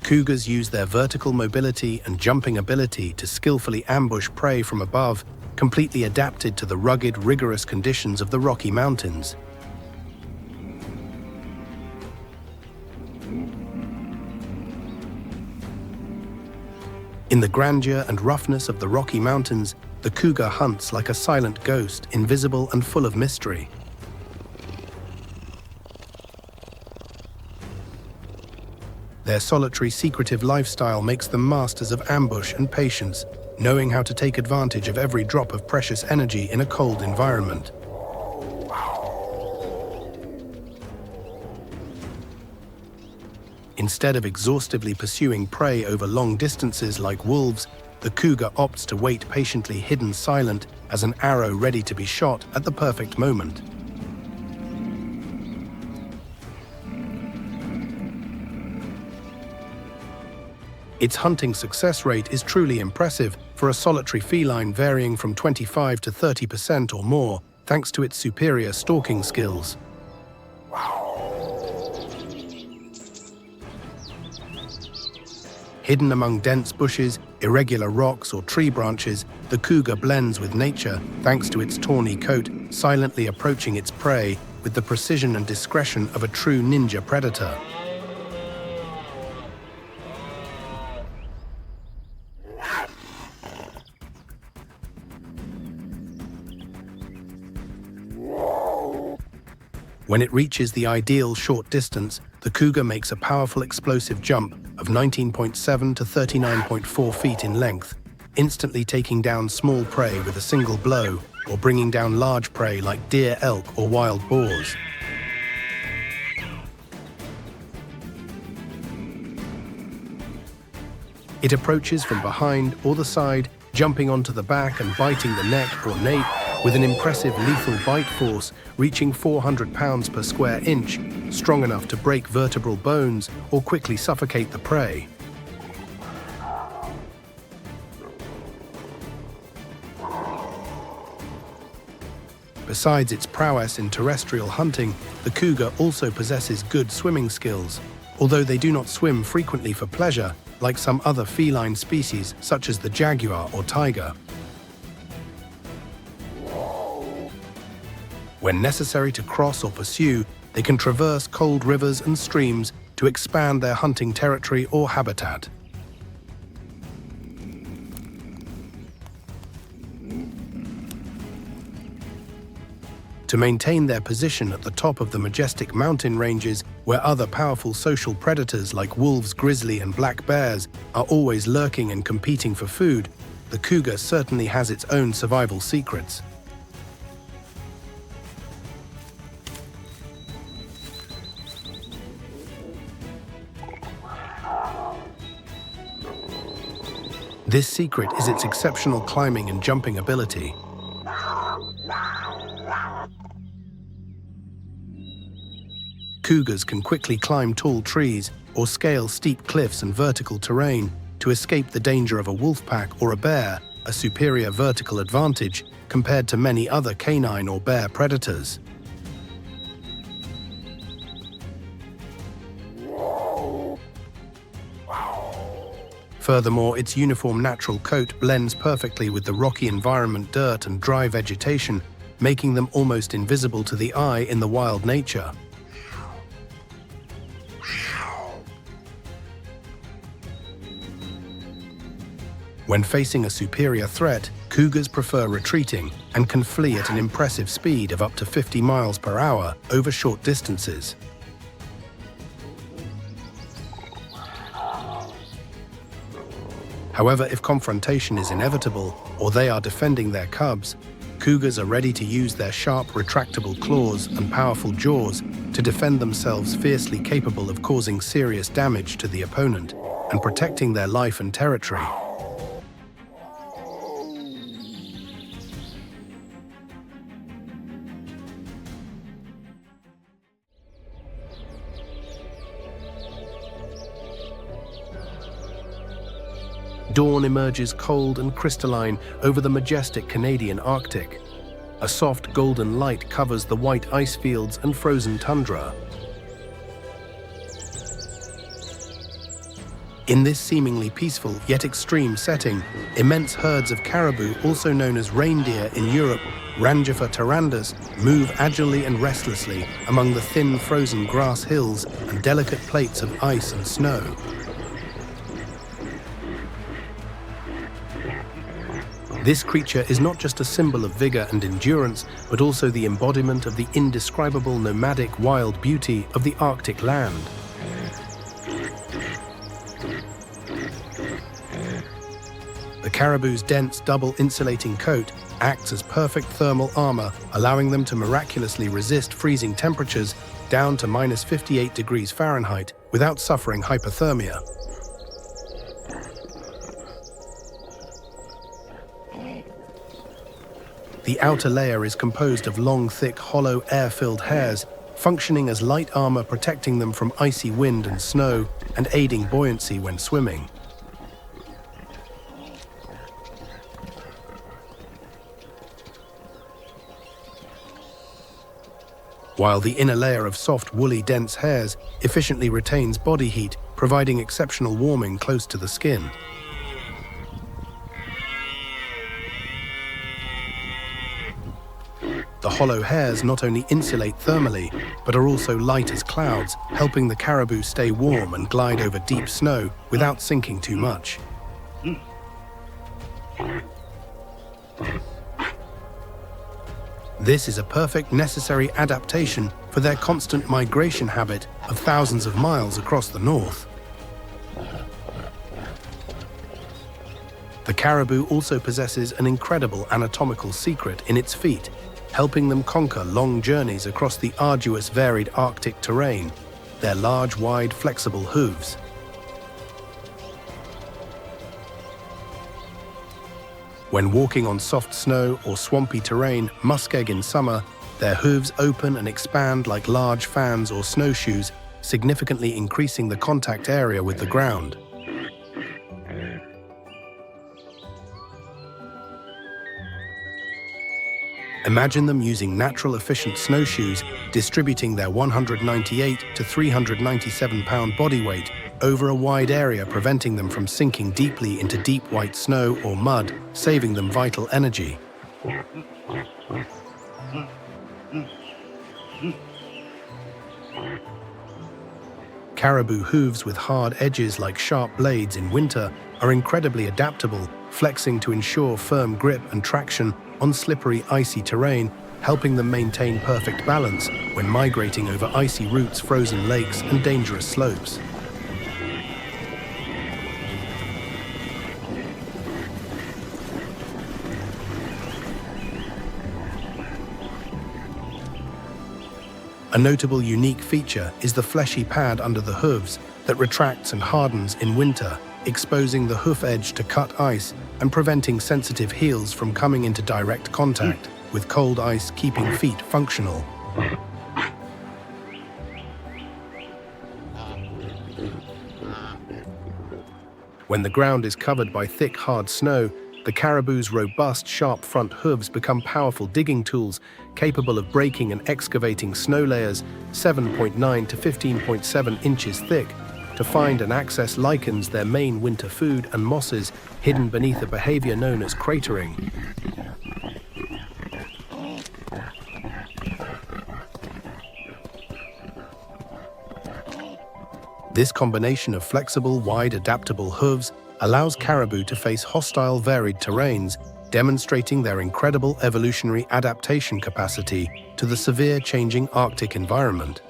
Speaker 1: Cougars use their vertical mobility and jumping ability to skillfully ambush prey from above, completely adapted to the rugged, rigorous conditions of the Rocky Mountains. In the grandeur and roughness of the Rocky Mountains, the cougar hunts like a silent ghost, invisible and full of mystery. Their solitary, secretive lifestyle makes them masters of ambush and patience, knowing how to take advantage of every drop of precious energy in a cold environment. Instead of exhaustively pursuing prey over long distances like wolves, the cougar opts to wait patiently, hidden, silent, as an arrow ready to be shot at the perfect moment. Its hunting success rate is truly impressive for a solitary feline, varying from 25 to 30% or more, thanks to its superior stalking skills. Hidden among dense bushes, irregular rocks, or tree branches, the cougar blends with nature thanks to its tawny coat, silently approaching its prey with the precision and discretion of a true ninja predator. When it reaches the ideal short distance, the cougar makes a powerful explosive jump of 19.7 to 39.4 feet in length, instantly taking down small prey with a single blow, or bringing down large prey like deer, elk, or wild boars. It approaches from behind or the side, jumping onto the back and biting the neck or nape with an impressive lethal bite force reaching 400 pounds per square inch, strong enough to break vertebral bones or quickly suffocate the prey. Besides its prowess in terrestrial hunting, the cougar also possesses good swimming skills, although they do not swim frequently for pleasure, like some other feline species such as the jaguar or tiger. When necessary to cross or pursue, they can traverse cold rivers and streams to expand their hunting territory or habitat. To maintain their position at the top of the majestic mountain ranges, where other powerful social predators like wolves, grizzly, and black bears are always lurking and competing for food, the cougar certainly has its own survival secrets. This secret is its exceptional climbing and jumping ability. Cougars can quickly climb tall trees or scale steep cliffs and vertical terrain to escape the danger of a wolf pack or a bear, a superior vertical advantage compared to many other canine or bear predators. Furthermore, its uniform natural coat blends perfectly with the rocky environment, dirt, and dry vegetation, making them almost invisible to the eye in the wild nature. When facing a superior threat, cougars prefer retreating and can flee at an impressive speed of up to 50 miles per hour over short distances. However, if confrontation is inevitable or they are defending their cubs, cougars are ready to use their sharp, retractable claws and powerful jaws to defend themselves, fiercely capable of causing serious damage to the opponent and protecting their life and territory. Dawn emerges cold and crystalline over the majestic Canadian Arctic. A soft golden light covers the white ice fields and frozen tundra. In this seemingly peaceful yet extreme setting, immense herds of caribou, also known as reindeer in Europe, Rangifer tarandus, move agilely and restlessly among the thin frozen grass hills and delicate plates of ice and snow. This creature is not just a symbol of vigor and endurance, but also the embodiment of the indescribable nomadic wild beauty of the Arctic land. The caribou's dense double insulating coat acts as perfect thermal armor, allowing them to miraculously resist freezing temperatures down to -58 degrees Fahrenheit without suffering hypothermia. The outer layer is composed of long, thick, hollow, air-filled hairs, functioning as light armor, protecting them from icy wind and snow and aiding buoyancy when swimming. While the inner layer of soft, woolly, dense hairs efficiently retains body heat, providing exceptional warming close to the skin. The hollow hairs not only insulate thermally, but are also light as clouds, helping the caribou stay warm and glide over deep snow without sinking too much. This is a perfect necessary adaptation for their constant migration habit of thousands of miles across the north. The caribou also possesses an incredible anatomical secret in its feet, helping them conquer long journeys across the arduous, varied Arctic terrain, their large, wide, flexible hooves. When walking on soft snow or swampy terrain, muskeg in summer, their hooves open and expand like large fans or snowshoes, significantly increasing the contact area with the ground. Imagine them using natural efficient snowshoes, distributing their 198 to 397-pound body weight over a wide area, preventing them from sinking deeply into deep white snow or mud, saving them vital energy. Caribou hooves with hard edges like sharp blades in winter are incredibly adaptable, flexing to ensure firm grip and traction on slippery, icy terrain, helping them maintain perfect balance when migrating over icy routes, frozen lakes, and dangerous slopes. A notable unique feature is the fleshy pad under the hooves that retracts and hardens in winter, exposing the hoof edge to cut ice and preventing sensitive heels from coming into direct contact, with cold ice keeping feet functional. When the ground is covered by thick, hard snow, the caribou's robust, sharp front hooves become powerful digging tools capable of breaking and excavating snow layers 7.9 to 15.7 inches thick to find and access lichens, their main winter food, and mosses hidden beneath a behavior known as cratering. This combination of flexible, wide, adaptable hooves allows caribou to face hostile, varied terrains, demonstrating their incredible evolutionary adaptation capacity to the severe changing Arctic environment.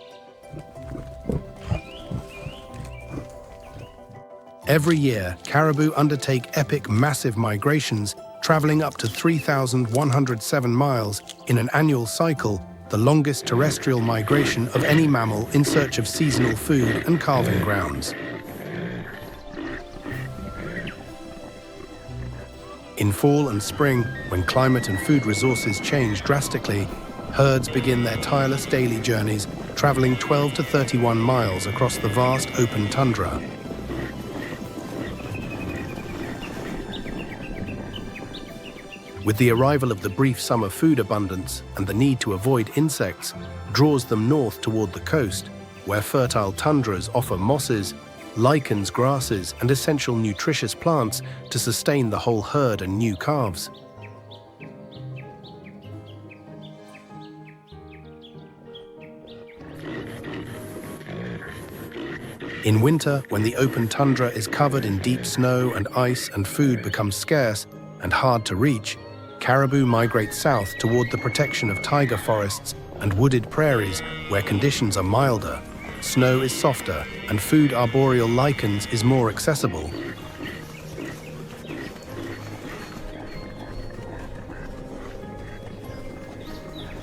Speaker 1: Every year, caribou undertake epic, massive migrations, traveling up to 3,107 miles in an annual cycle, the longest terrestrial migration of any mammal in search of seasonal food and calving grounds. In fall and spring, when climate and food resources change drastically, herds begin their tireless daily journeys, traveling 12 to 31 miles across the vast open tundra. With the arrival of the brief summer food abundance and the need to avoid insects, draws them north toward the coast, where fertile tundras offer mosses, lichens, grasses, and essential nutritious plants to sustain the whole herd and new calves. In winter, when the open tundra is covered in deep snow and ice and food becomes scarce and hard to reach, caribou migrate south toward the protection of taiga forests and wooded prairies where conditions are milder, snow is softer, and food arboreal lichens is more accessible.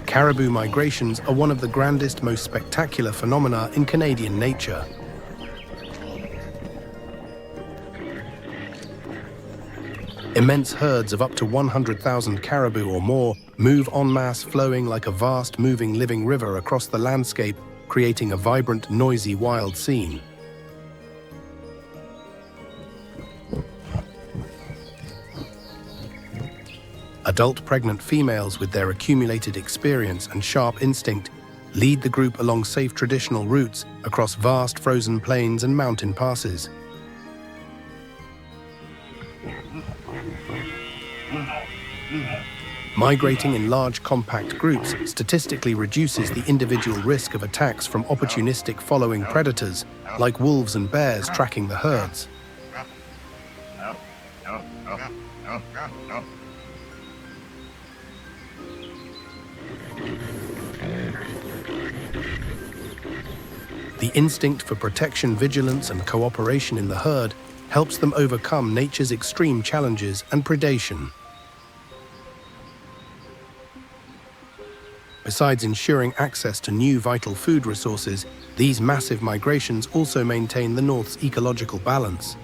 Speaker 1: Caribou migrations are one of the grandest, most spectacular phenomena in Canadian nature. Immense herds of up to 100,000 caribou or more move en masse, flowing like a vast, moving, living river across the landscape, creating a vibrant, noisy, wild scene. Adult pregnant females, with their accumulated experience and sharp instinct, lead the group along safe traditional routes across vast frozen plains and mountain passes. Migrating in large, compact groups statistically reduces the individual risk of attacks from opportunistic following predators, like wolves and bears tracking the herds. The instinct for protection, vigilance, and cooperation in the herd helps them overcome nature's extreme challenges and predation. Besides ensuring access to new vital food resources, these massive migrations also maintain the North's ecological balance.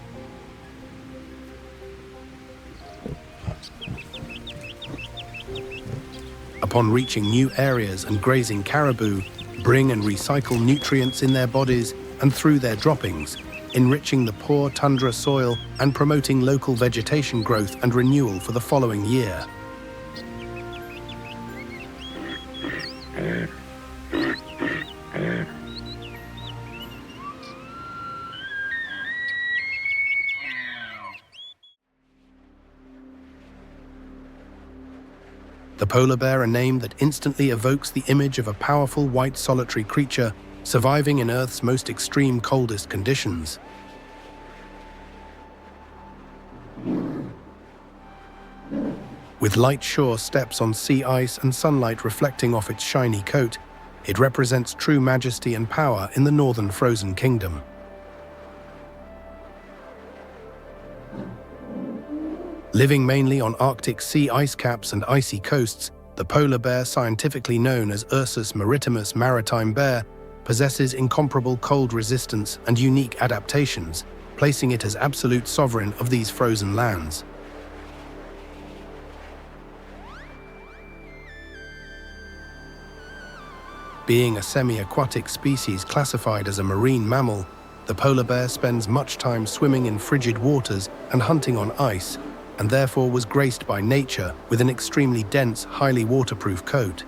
Speaker 1: Upon reaching new areas and grazing, caribou bring and recycle nutrients in their bodies and through their droppings, enriching the poor tundra soil and promoting local vegetation growth and renewal for the following year. The polar bear, a name that instantly evokes the image of a powerful white solitary creature surviving in Earth's most extreme, coldest conditions. With light shore steps on sea ice and sunlight reflecting off its shiny coat, it represents true majesty and power in the northern frozen kingdom. Living mainly on Arctic sea ice caps and icy coasts, the polar bear, scientifically known as Ursus maritimus maritime bear, possesses incomparable cold resistance and unique adaptations, placing it as absolute sovereign of these frozen lands. Being a semi-aquatic species classified as a marine mammal, the polar bear spends much time swimming in frigid waters and hunting on ice, and therefore was graced by nature with an extremely dense, highly waterproof coat.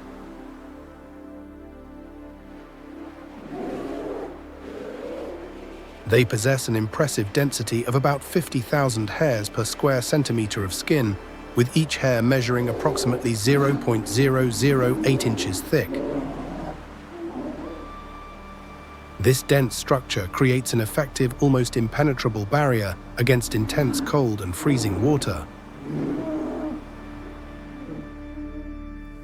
Speaker 1: They possess an impressive density of about 50,000 hairs per square centimeter of skin, with each hair measuring approximately 0.008 inches thick. This dense structure creates an effective, almost impenetrable barrier against intense cold and freezing water.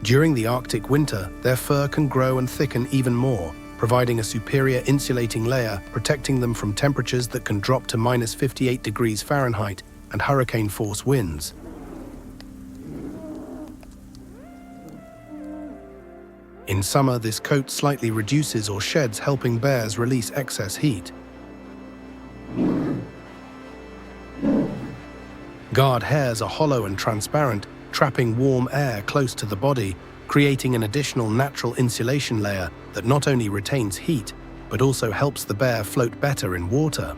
Speaker 1: During the Arctic winter, their fur can grow and thicken even more, providing a superior insulating layer protecting them from temperatures that can drop to -58 degrees Fahrenheit and hurricane-force winds. In summer, this coat slightly reduces or sheds, helping bears release excess heat. Guard hairs are hollow and transparent, trapping warm air close to the body, creating an additional natural insulation layer that not only retains heat, but also helps the bear float better in water.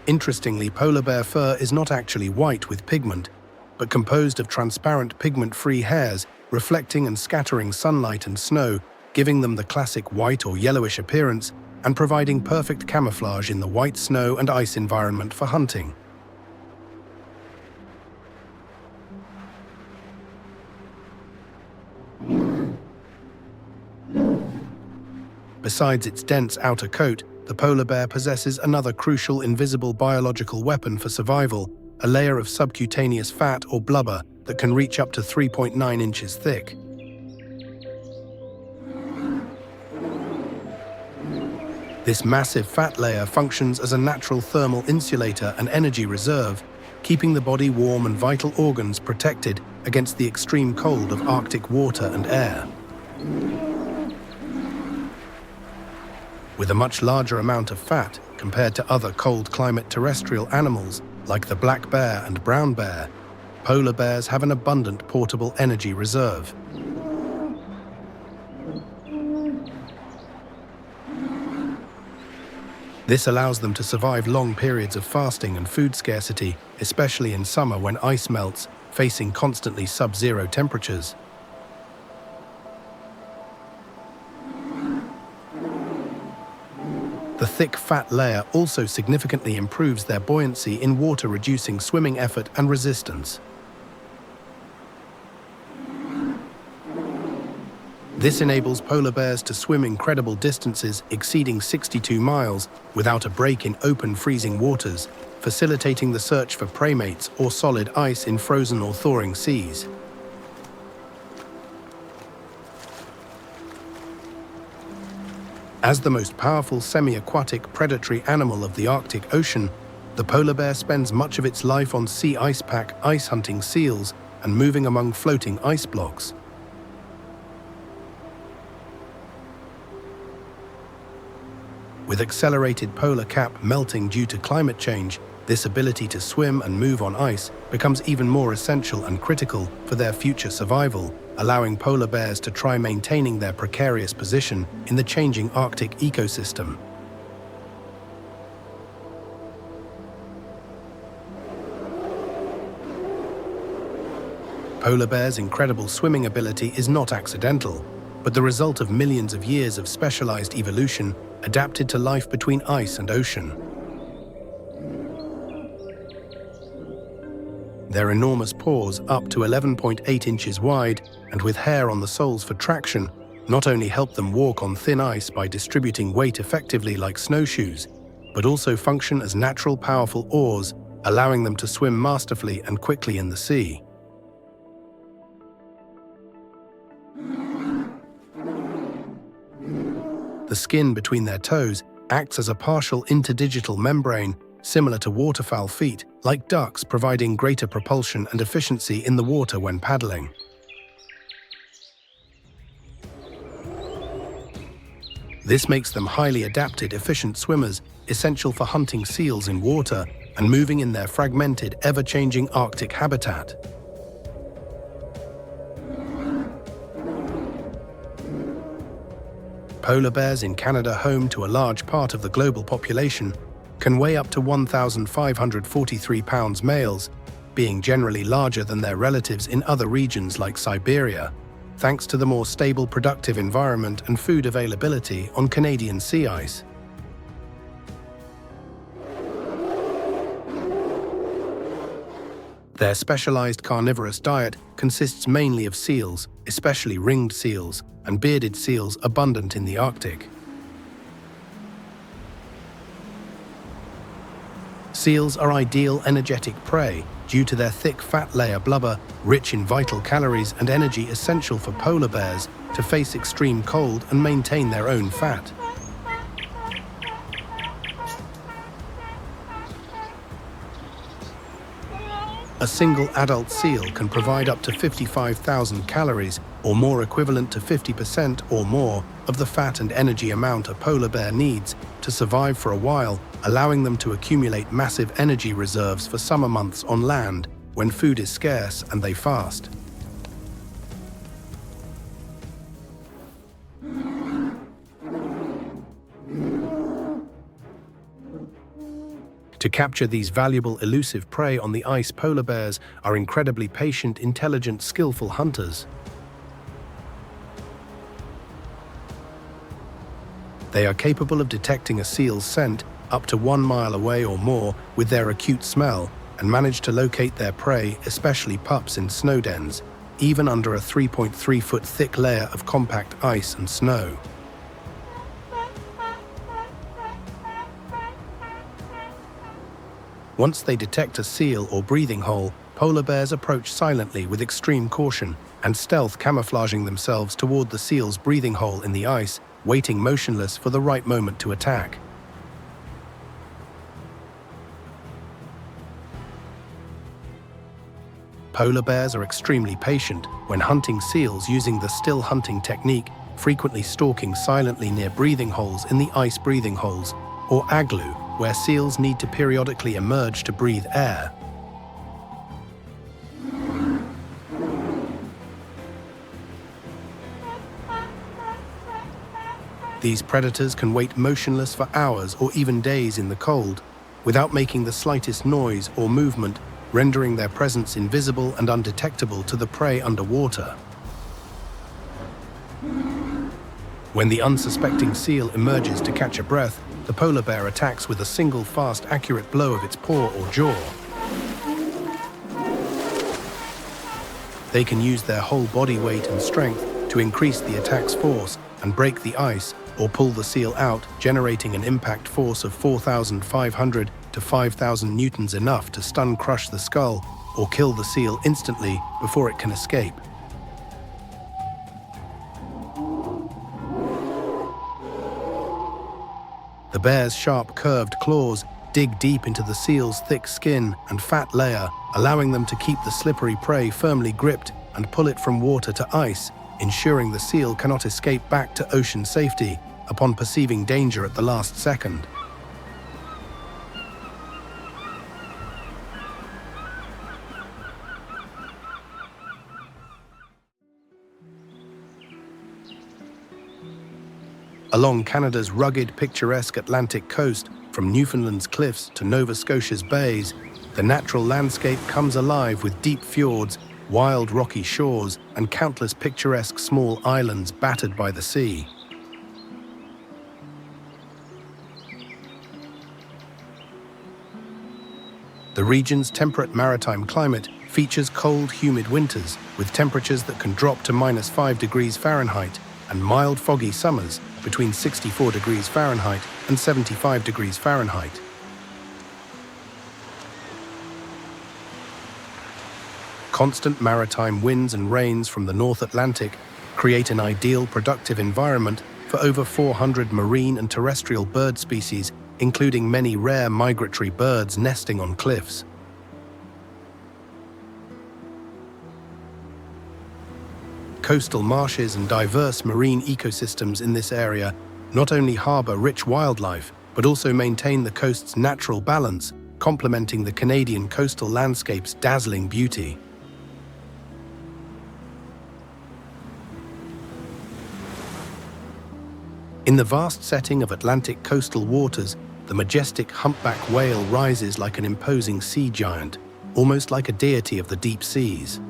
Speaker 1: Interestingly, polar bear fur is not actually white with pigment, but composed of transparent pigment-free hairs reflecting and scattering sunlight and snow, giving them the classic white or yellowish appearance and providing perfect camouflage in the white snow and ice environment for hunting. Besides its dense outer coat, the polar bear possesses another crucial invisible biological weapon for survival, a layer of subcutaneous fat or blubber that can reach up to 3.9 inches thick. This massive fat layer functions as a natural thermal insulator and energy reserve, keeping the body warm and vital organs protected against the extreme cold of Arctic water and air. With a much larger amount of fat compared to other cold climate terrestrial animals like the black bear and brown bear, polar bears have an abundant portable energy reserve. This allows them to survive long periods of fasting and food scarcity, especially in summer when ice melts, facing constantly sub-zero temperatures. The thick fat layer also significantly improves their buoyancy in water, reducing swimming effort and resistance. This enables polar bears to swim incredible distances exceeding 62 miles without a break in open, freezing waters, facilitating the search for prey mates or solid ice in frozen or thawing seas. As the most powerful semi-aquatic predatory animal of the Arctic Ocean, the polar bear spends much of its life on sea ice pack ice hunting seals and moving among floating ice blocks. With accelerated polar cap melting due to climate change, this ability to swim and move on ice becomes even more essential and critical for their future survival, allowing polar bears to try maintaining their precarious position in the changing Arctic ecosystem. Polar bears' incredible swimming ability is not accidental, but the result of millions of years of specialized evolution adapted to life between ice and ocean. Their enormous paws, up to 11.8 inches wide and with hair on the soles for traction, not only help them walk on thin ice by distributing weight effectively like snowshoes, but also function as natural powerful oars, allowing them to swim masterfully and quickly in the sea. The skin between their toes acts as a partial interdigital membrane, similar to waterfowl feet, like ducks, providing greater propulsion and efficiency in the water when paddling. This makes them highly adapted, efficient swimmers, essential for hunting seals in water and moving in their fragmented, ever-changing Arctic habitat. Polar bears in Canada, home to a large part of the global population, can weigh up to 1,543 pounds males, being generally larger than their relatives in other regions like Siberia, thanks to the more stable productive environment and food availability on Canadian sea ice. Their specialized carnivorous diet consists mainly of seals, especially ringed seals, and bearded seals abundant in the Arctic. Seals are ideal energetic prey due to their thick fat layer blubber, rich in vital calories and energy essential for polar bears to face extreme cold and maintain their own fat. A single adult seal can provide up to 55,000 calories, or more, equivalent to 50% or more of the fat and energy amount a polar bear needs to survive for a while, allowing them to accumulate massive energy reserves for summer months on land when food is scarce and they fast. To capture these valuable elusive prey on the ice, polar bears are incredibly patient, intelligent, skillful hunters. They are capable of detecting a seal's scent up to 1 mile away or more with their acute smell and manage to locate their prey, especially pups, in snow dens, even under a 3.3-foot thick layer of compact ice and snow. Once they detect a seal or breathing hole, polar bears approach silently with extreme caution and stealth, camouflaging themselves toward the seal's breathing hole in the ice, waiting motionless for the right moment to attack. Polar bears are extremely patient when hunting seals using the still hunting technique, frequently stalking silently near breathing holes in the ice breathing holes, or igloo, where seals need to periodically emerge to breathe air. These predators can wait motionless for hours or even days in the cold, without making the slightest noise or movement, rendering their presence invisible and undetectable to the prey underwater. When the unsuspecting seal emerges to catch a breath, the polar bear attacks with a single fast, accurate blow of its paw or jaw. They can use their whole body weight and strength to increase the attack's force and break the ice or pull the seal out, generating an impact force of 4,500 to 5,000 newtons, enough to stun, crush the skull or kill the seal instantly before it can escape. The bear's sharp, curved claws dig deep into the seal's thick skin and fat layer, allowing them to keep the slippery prey firmly gripped and pull it from water to ice, ensuring the seal cannot escape back to ocean safety upon perceiving danger at the last second. Along Canada's rugged, picturesque Atlantic coast, from Newfoundland's cliffs to Nova Scotia's bays, the natural landscape comes alive with deep fjords, wild rocky shores, and countless picturesque small islands battered by the sea. The region's temperate maritime climate features cold, humid winters with temperatures that can drop to -5 degrees Fahrenheit and mild, foggy summers between 64 degrees Fahrenheit and 75 degrees Fahrenheit. Constant maritime winds and rains from the North Atlantic create an ideal, productive environment for over 400 marine and terrestrial bird species, including many rare migratory birds nesting on cliffs. Coastal marshes and diverse marine ecosystems in this area not only harbor rich wildlife, but also maintain the coast's natural balance, complementing the Canadian coastal landscape's dazzling beauty. In the vast setting of Atlantic coastal waters, the majestic humpback whale rises like an imposing sea giant, almost like a deity of the deep seas.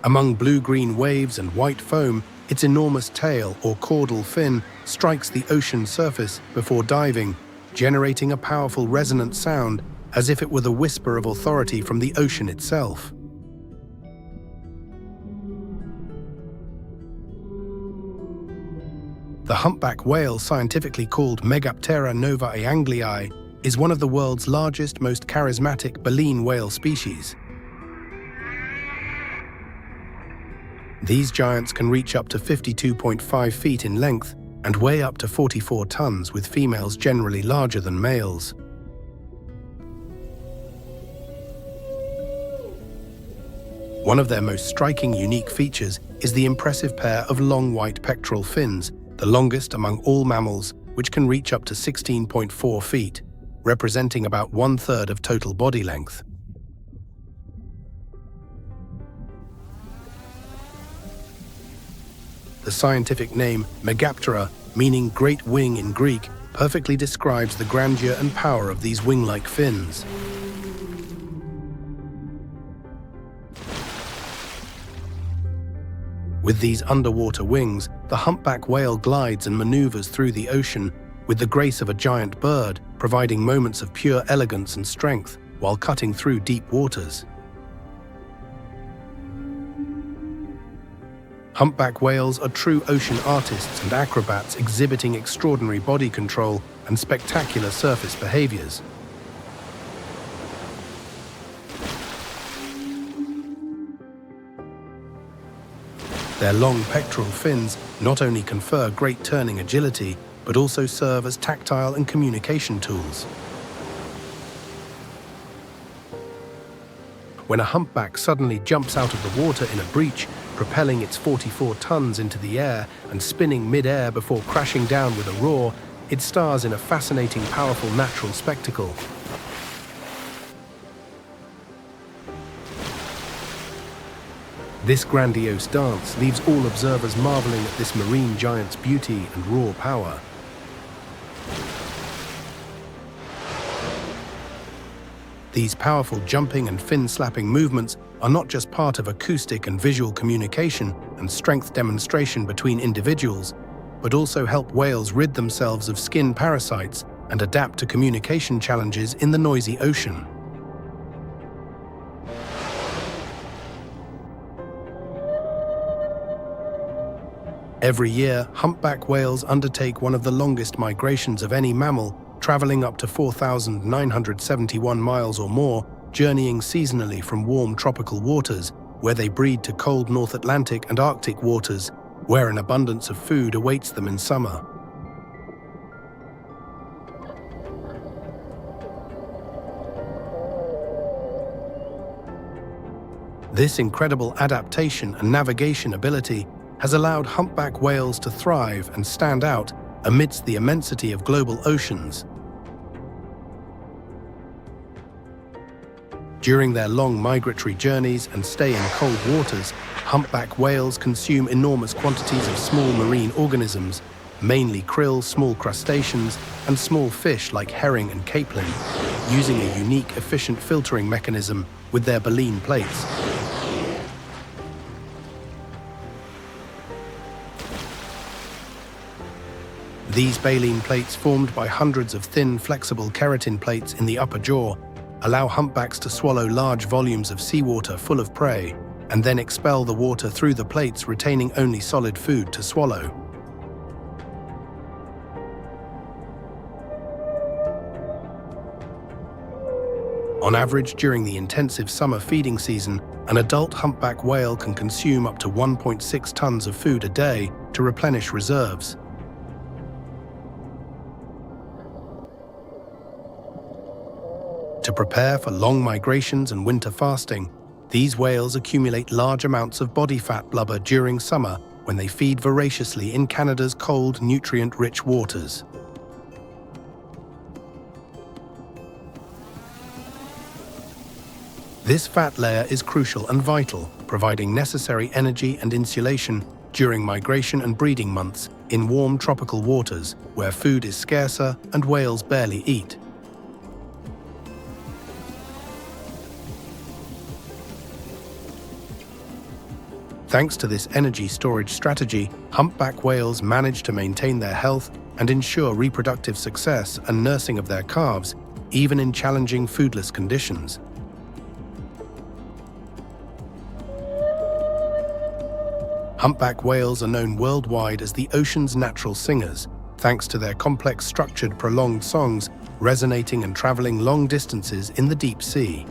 Speaker 1: Among blue-green waves and white foam, its enormous tail or caudal fin strikes the ocean surface before diving, generating a powerful resonant sound as if it were the whisper of authority from the ocean itself. The humpback whale, scientifically called Megaptera novaeanglii, is one of the world's largest, most charismatic baleen whale species. These giants can reach up to 52.5 feet in length and weigh up to 44 tons, with females generally larger than males. One of their most striking, unique features is the impressive pair of long white pectoral fins, the longest among all mammals, which can reach up to 16.4 feet, representing about 1/3 of total body length. The scientific name Megaptera, meaning great wing in Greek, perfectly describes the grandeur and power of these wing-like fins. With these underwater wings, the humpback whale glides and maneuvers through the ocean with the grace of a giant bird, providing moments of pure elegance and strength while cutting through deep waters. Humpback whales are true ocean artists and acrobats, exhibiting extraordinary body control and spectacular surface behaviors. Their long pectoral fins not only confer great turning agility, but also serve as tactile and communication tools. When a humpback suddenly jumps out of the water in a breach, propelling its 44 tons into the air and spinning mid-air before crashing down with a roar, it stars in a fascinating, powerful natural spectacle. This grandiose dance leaves all observers marveling at this marine giant's beauty and raw power. These powerful jumping and fin-slapping movements are not just part of acoustic and visual communication and strength demonstration between individuals, but also help whales rid themselves of skin parasites and adapt to communication challenges in the noisy ocean. Every year, humpback whales undertake one of the longest migrations of any mammal, traveling up to 4,971 miles or more, journeying seasonally from warm tropical waters, where they breed, to cold North Atlantic and Arctic waters, where an abundance of food awaits them in summer. This incredible adaptation and navigation ability has allowed humpback whales to thrive and stand out amidst the immensity of global oceans. During their long migratory journeys and stay in cold waters, humpback whales consume enormous quantities of small marine organisms, mainly krill, small crustaceans, and small fish like herring and capelin, using a unique, efficient filtering mechanism with their baleen plates. These baleen plates, formed by hundreds of thin, flexible keratin plates in the upper jaw, allow humpbacks to swallow large volumes of seawater full of prey, and then expel the water through the plates, retaining only solid food to swallow. On average, during the intensive summer feeding season, an adult humpback whale can consume up to 1.6 tons of food a day to replenish reserves. To prepare for long migrations and winter fasting, these whales accumulate large amounts of body fat blubber during summer when they feed voraciously in Canada's cold, nutrient-rich waters. This fat layer is crucial and vital, providing necessary energy and insulation during migration and breeding months in warm tropical waters where food is scarcer and whales barely eat. Thanks to this energy storage strategy, humpback whales manage to maintain their health and ensure reproductive success and nursing of their calves, even in challenging foodless conditions. Humpback whales are known worldwide as the ocean's natural singers, thanks to their complex, structured, prolonged songs resonating and traveling long distances in the deep sea.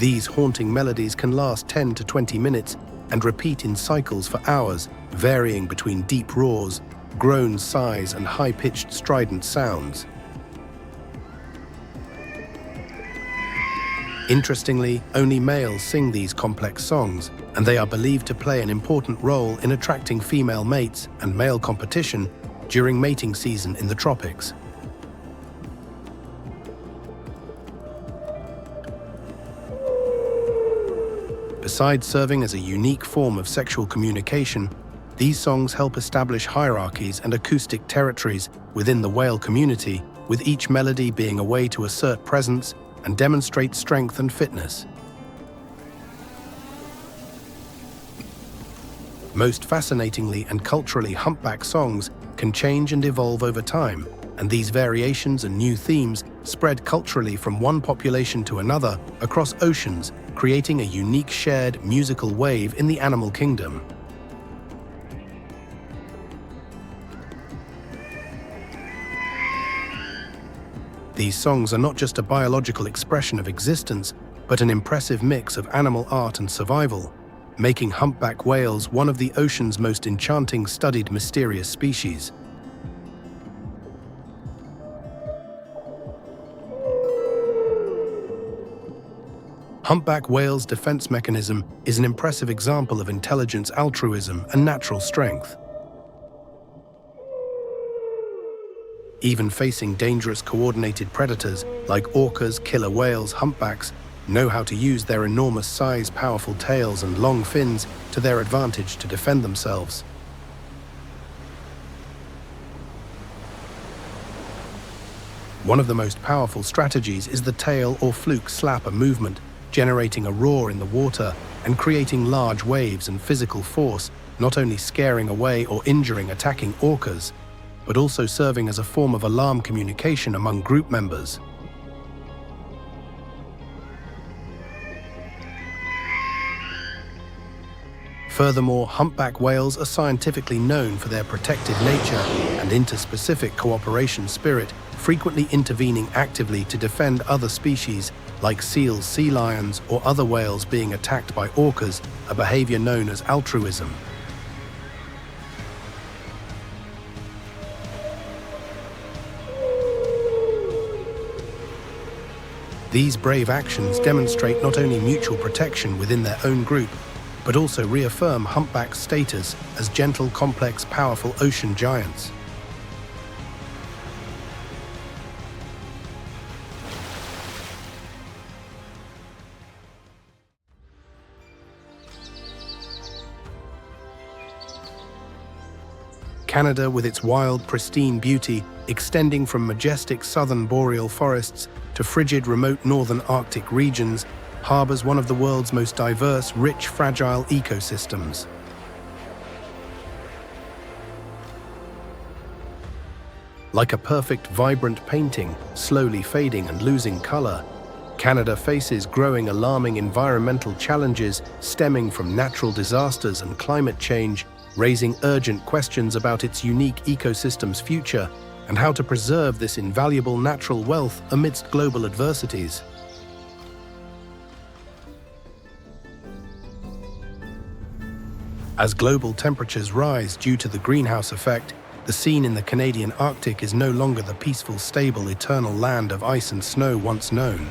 Speaker 1: These haunting melodies can last 10 to 20 minutes and repeat in cycles for hours, varying between deep roars, groans, sighs, and high-pitched strident sounds. Interestingly, only males sing these complex songs, and they are believed to play an important role in attracting female mates and male competition during mating season in the tropics. Besides serving as a unique form of sexual communication, these songs help establish hierarchies and acoustic territories within the whale community, with each melody being a way to assert presence and demonstrate strength and fitness. Most fascinatingly and culturally, humpback songs can change and evolve over time, and these variations and new themes spread culturally from one population to another across oceans, creating a unique shared musical wave in the animal kingdom. These songs are not just a biological expression of existence, but an impressive mix of animal art and survival, making humpback whales one of the ocean's most enchanting, studied, mysterious species. Humpback whales' defense mechanism is an impressive example of intelligence, altruism, and natural strength. Even facing dangerous coordinated predators like orcas, killer whales, humpbacks know how to use their enormous size, powerful tails, and long fins to their advantage to defend themselves. One of the most powerful strategies is the tail or fluke slapper movement, generating a roar in the water and creating large waves and physical force, not only scaring away or injuring attacking orcas, but also serving as a form of alarm communication among group members. Furthermore, humpback whales are scientifically known for their protective nature and interspecific cooperation spirit, frequently intervening actively to defend other species like seals, sea lions, or other whales being attacked by orcas, a behavior known as altruism. These brave actions demonstrate not only mutual protection within their own group, but also reaffirm humpback's status as gentle, complex, powerful ocean giants. Canada, with its wild, pristine beauty, extending from majestic southern boreal forests to frigid, remote northern Arctic regions, harbors one of the world's most diverse, rich, fragile ecosystems. Like a perfect, vibrant painting, slowly fading and losing color, Canada faces growing, alarming environmental challenges stemming from natural disasters and climate change, raising urgent questions about its unique ecosystem's future and how to preserve this invaluable natural wealth amidst global adversities. As global temperatures rise due to the greenhouse effect, the scene in the Canadian Arctic is no longer the peaceful, stable, eternal land of ice and snow once known.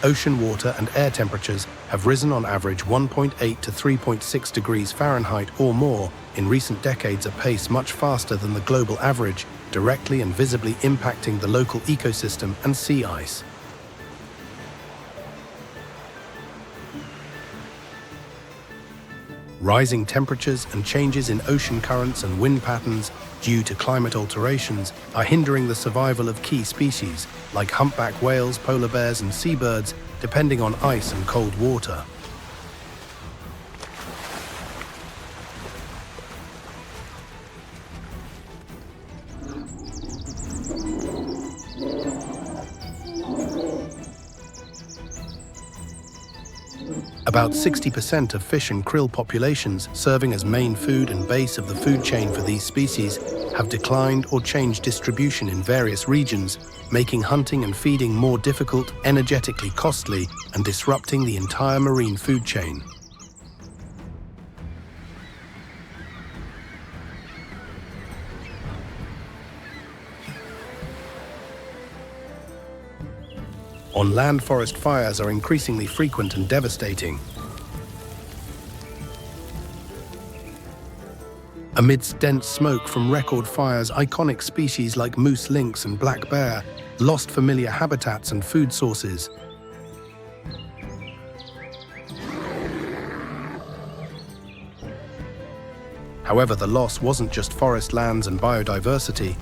Speaker 1: Ocean water and air temperatures have risen on average 1.8 to 3.6 degrees Fahrenheit or more in recent decades, a pace much faster than the global average, directly and visibly impacting the local ecosystem and sea ice. Rising temperatures and changes in ocean currents and wind patterns due to climate alterations are hindering the survival of key species like humpback whales, polar bears, and seabirds, depending on ice and cold water. About 60% of fish and krill populations, serving as main food and base of the food chain for these species, have declined or changed distribution in various regions, making hunting and feeding more difficult, energetically costly, and disrupting the entire marine food chain. On land, forest fires are increasingly frequent and devastating. Amidst dense smoke from record fires, iconic species like moose, lynx, and black bear lost familiar habitats and food sources. However, the loss wasn't just forest lands and biodiversity.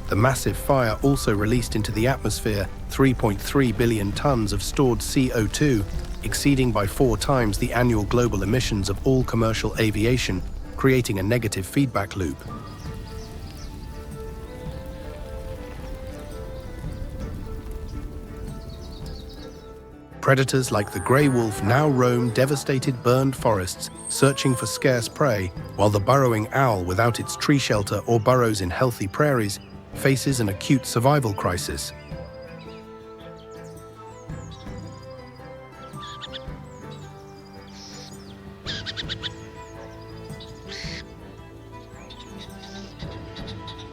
Speaker 1: The massive fire also released into the atmosphere 3.3 billion tons of stored CO2, exceeding by 4 times the annual global emissions of all commercial aviation, creating a negative feedback loop. Predators like the grey wolf now roam devastated, burned forests, searching for scarce prey, while the burrowing owl, without its tree shelter or burrows in healthy prairies, faces an acute survival crisis.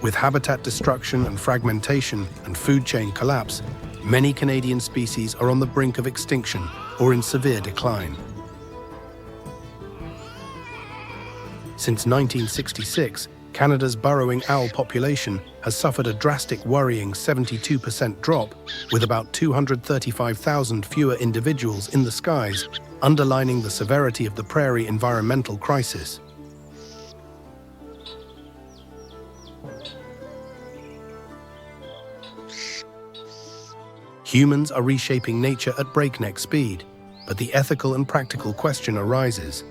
Speaker 1: With habitat destruction and fragmentation and food chain collapse, many Canadian species are on the brink of extinction or in severe decline. Since 1966, Canada's burrowing owl population has suffered a drastic, worrying 72% drop, with about 235,000 fewer individuals in the skies, underlining the severity of the prairie environmental crisis. Humans are reshaping nature at breakneck speed, but the ethical and practical question arises: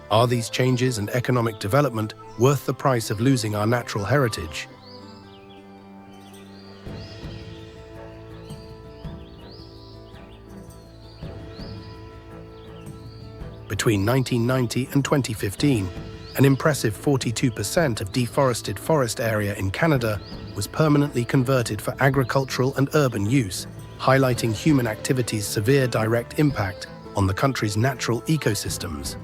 Speaker 1: are these changes and economic development worth the price of losing our natural heritage? Between 1990 and 2015, An impressive 42% of deforested forest area in Canada was permanently converted for agricultural and urban use, highlighting human activity's severe direct impact on the country's natural ecosystems.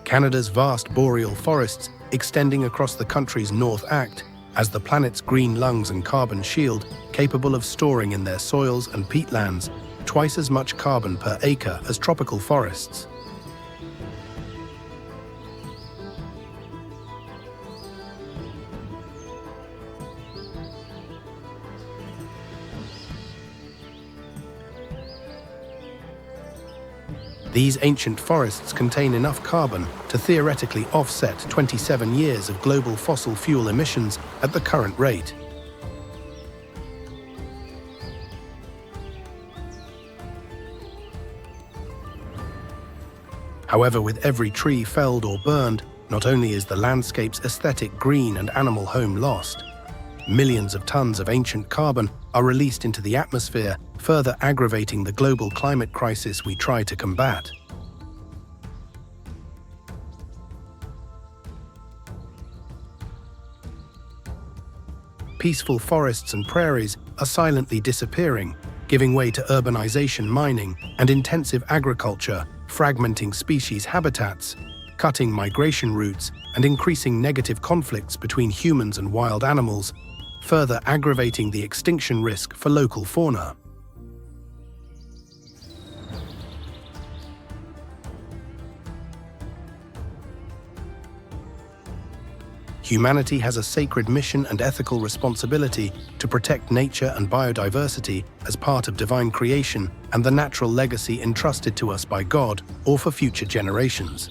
Speaker 1: Canada's vast boreal forests, extending across the country's north, act as the planet's green lungs and carbon shield, capable of storing in their soils and peatlands twice as much carbon per acre as tropical forests. These ancient forests contain enough carbon to theoretically offset 27 years of global fossil fuel emissions at the current rate. However, with every tree felled or burned, not only is the landscape's aesthetic green and animal home lost, millions of tons of ancient carbon are released into the atmosphere, further aggravating the global climate crisis we try to combat. Peaceful forests and prairies are silently disappearing, giving way to urbanization, mining, and intensive agriculture, fragmenting species habitats, cutting migration routes, and increasing negative conflicts between humans and wild animals, further aggravating the extinction risk for local fauna. Humanity has a sacred mission and ethical responsibility to protect nature and biodiversity as part of divine creation and the natural legacy entrusted to us by God or for future generations.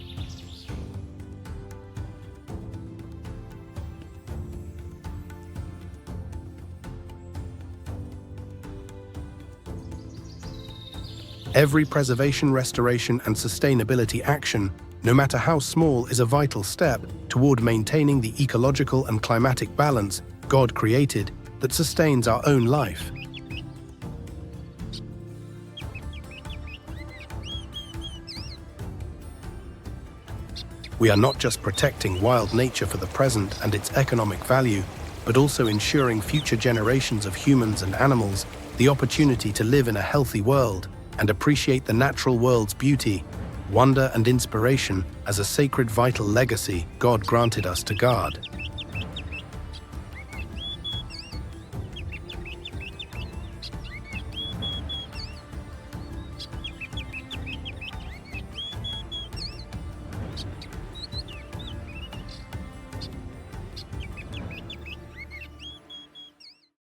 Speaker 1: Every preservation, restoration, and sustainability action, no matter how small, is a vital step toward maintaining the ecological and climatic balance God created that sustains our own life. We are not just protecting wild nature for the present and its economic value, but also ensuring future generations of humans and animals the opportunity to live in a healthy world and appreciate the natural world's beauty, wonder, and inspiration as a sacred, vital legacy God granted us to guard.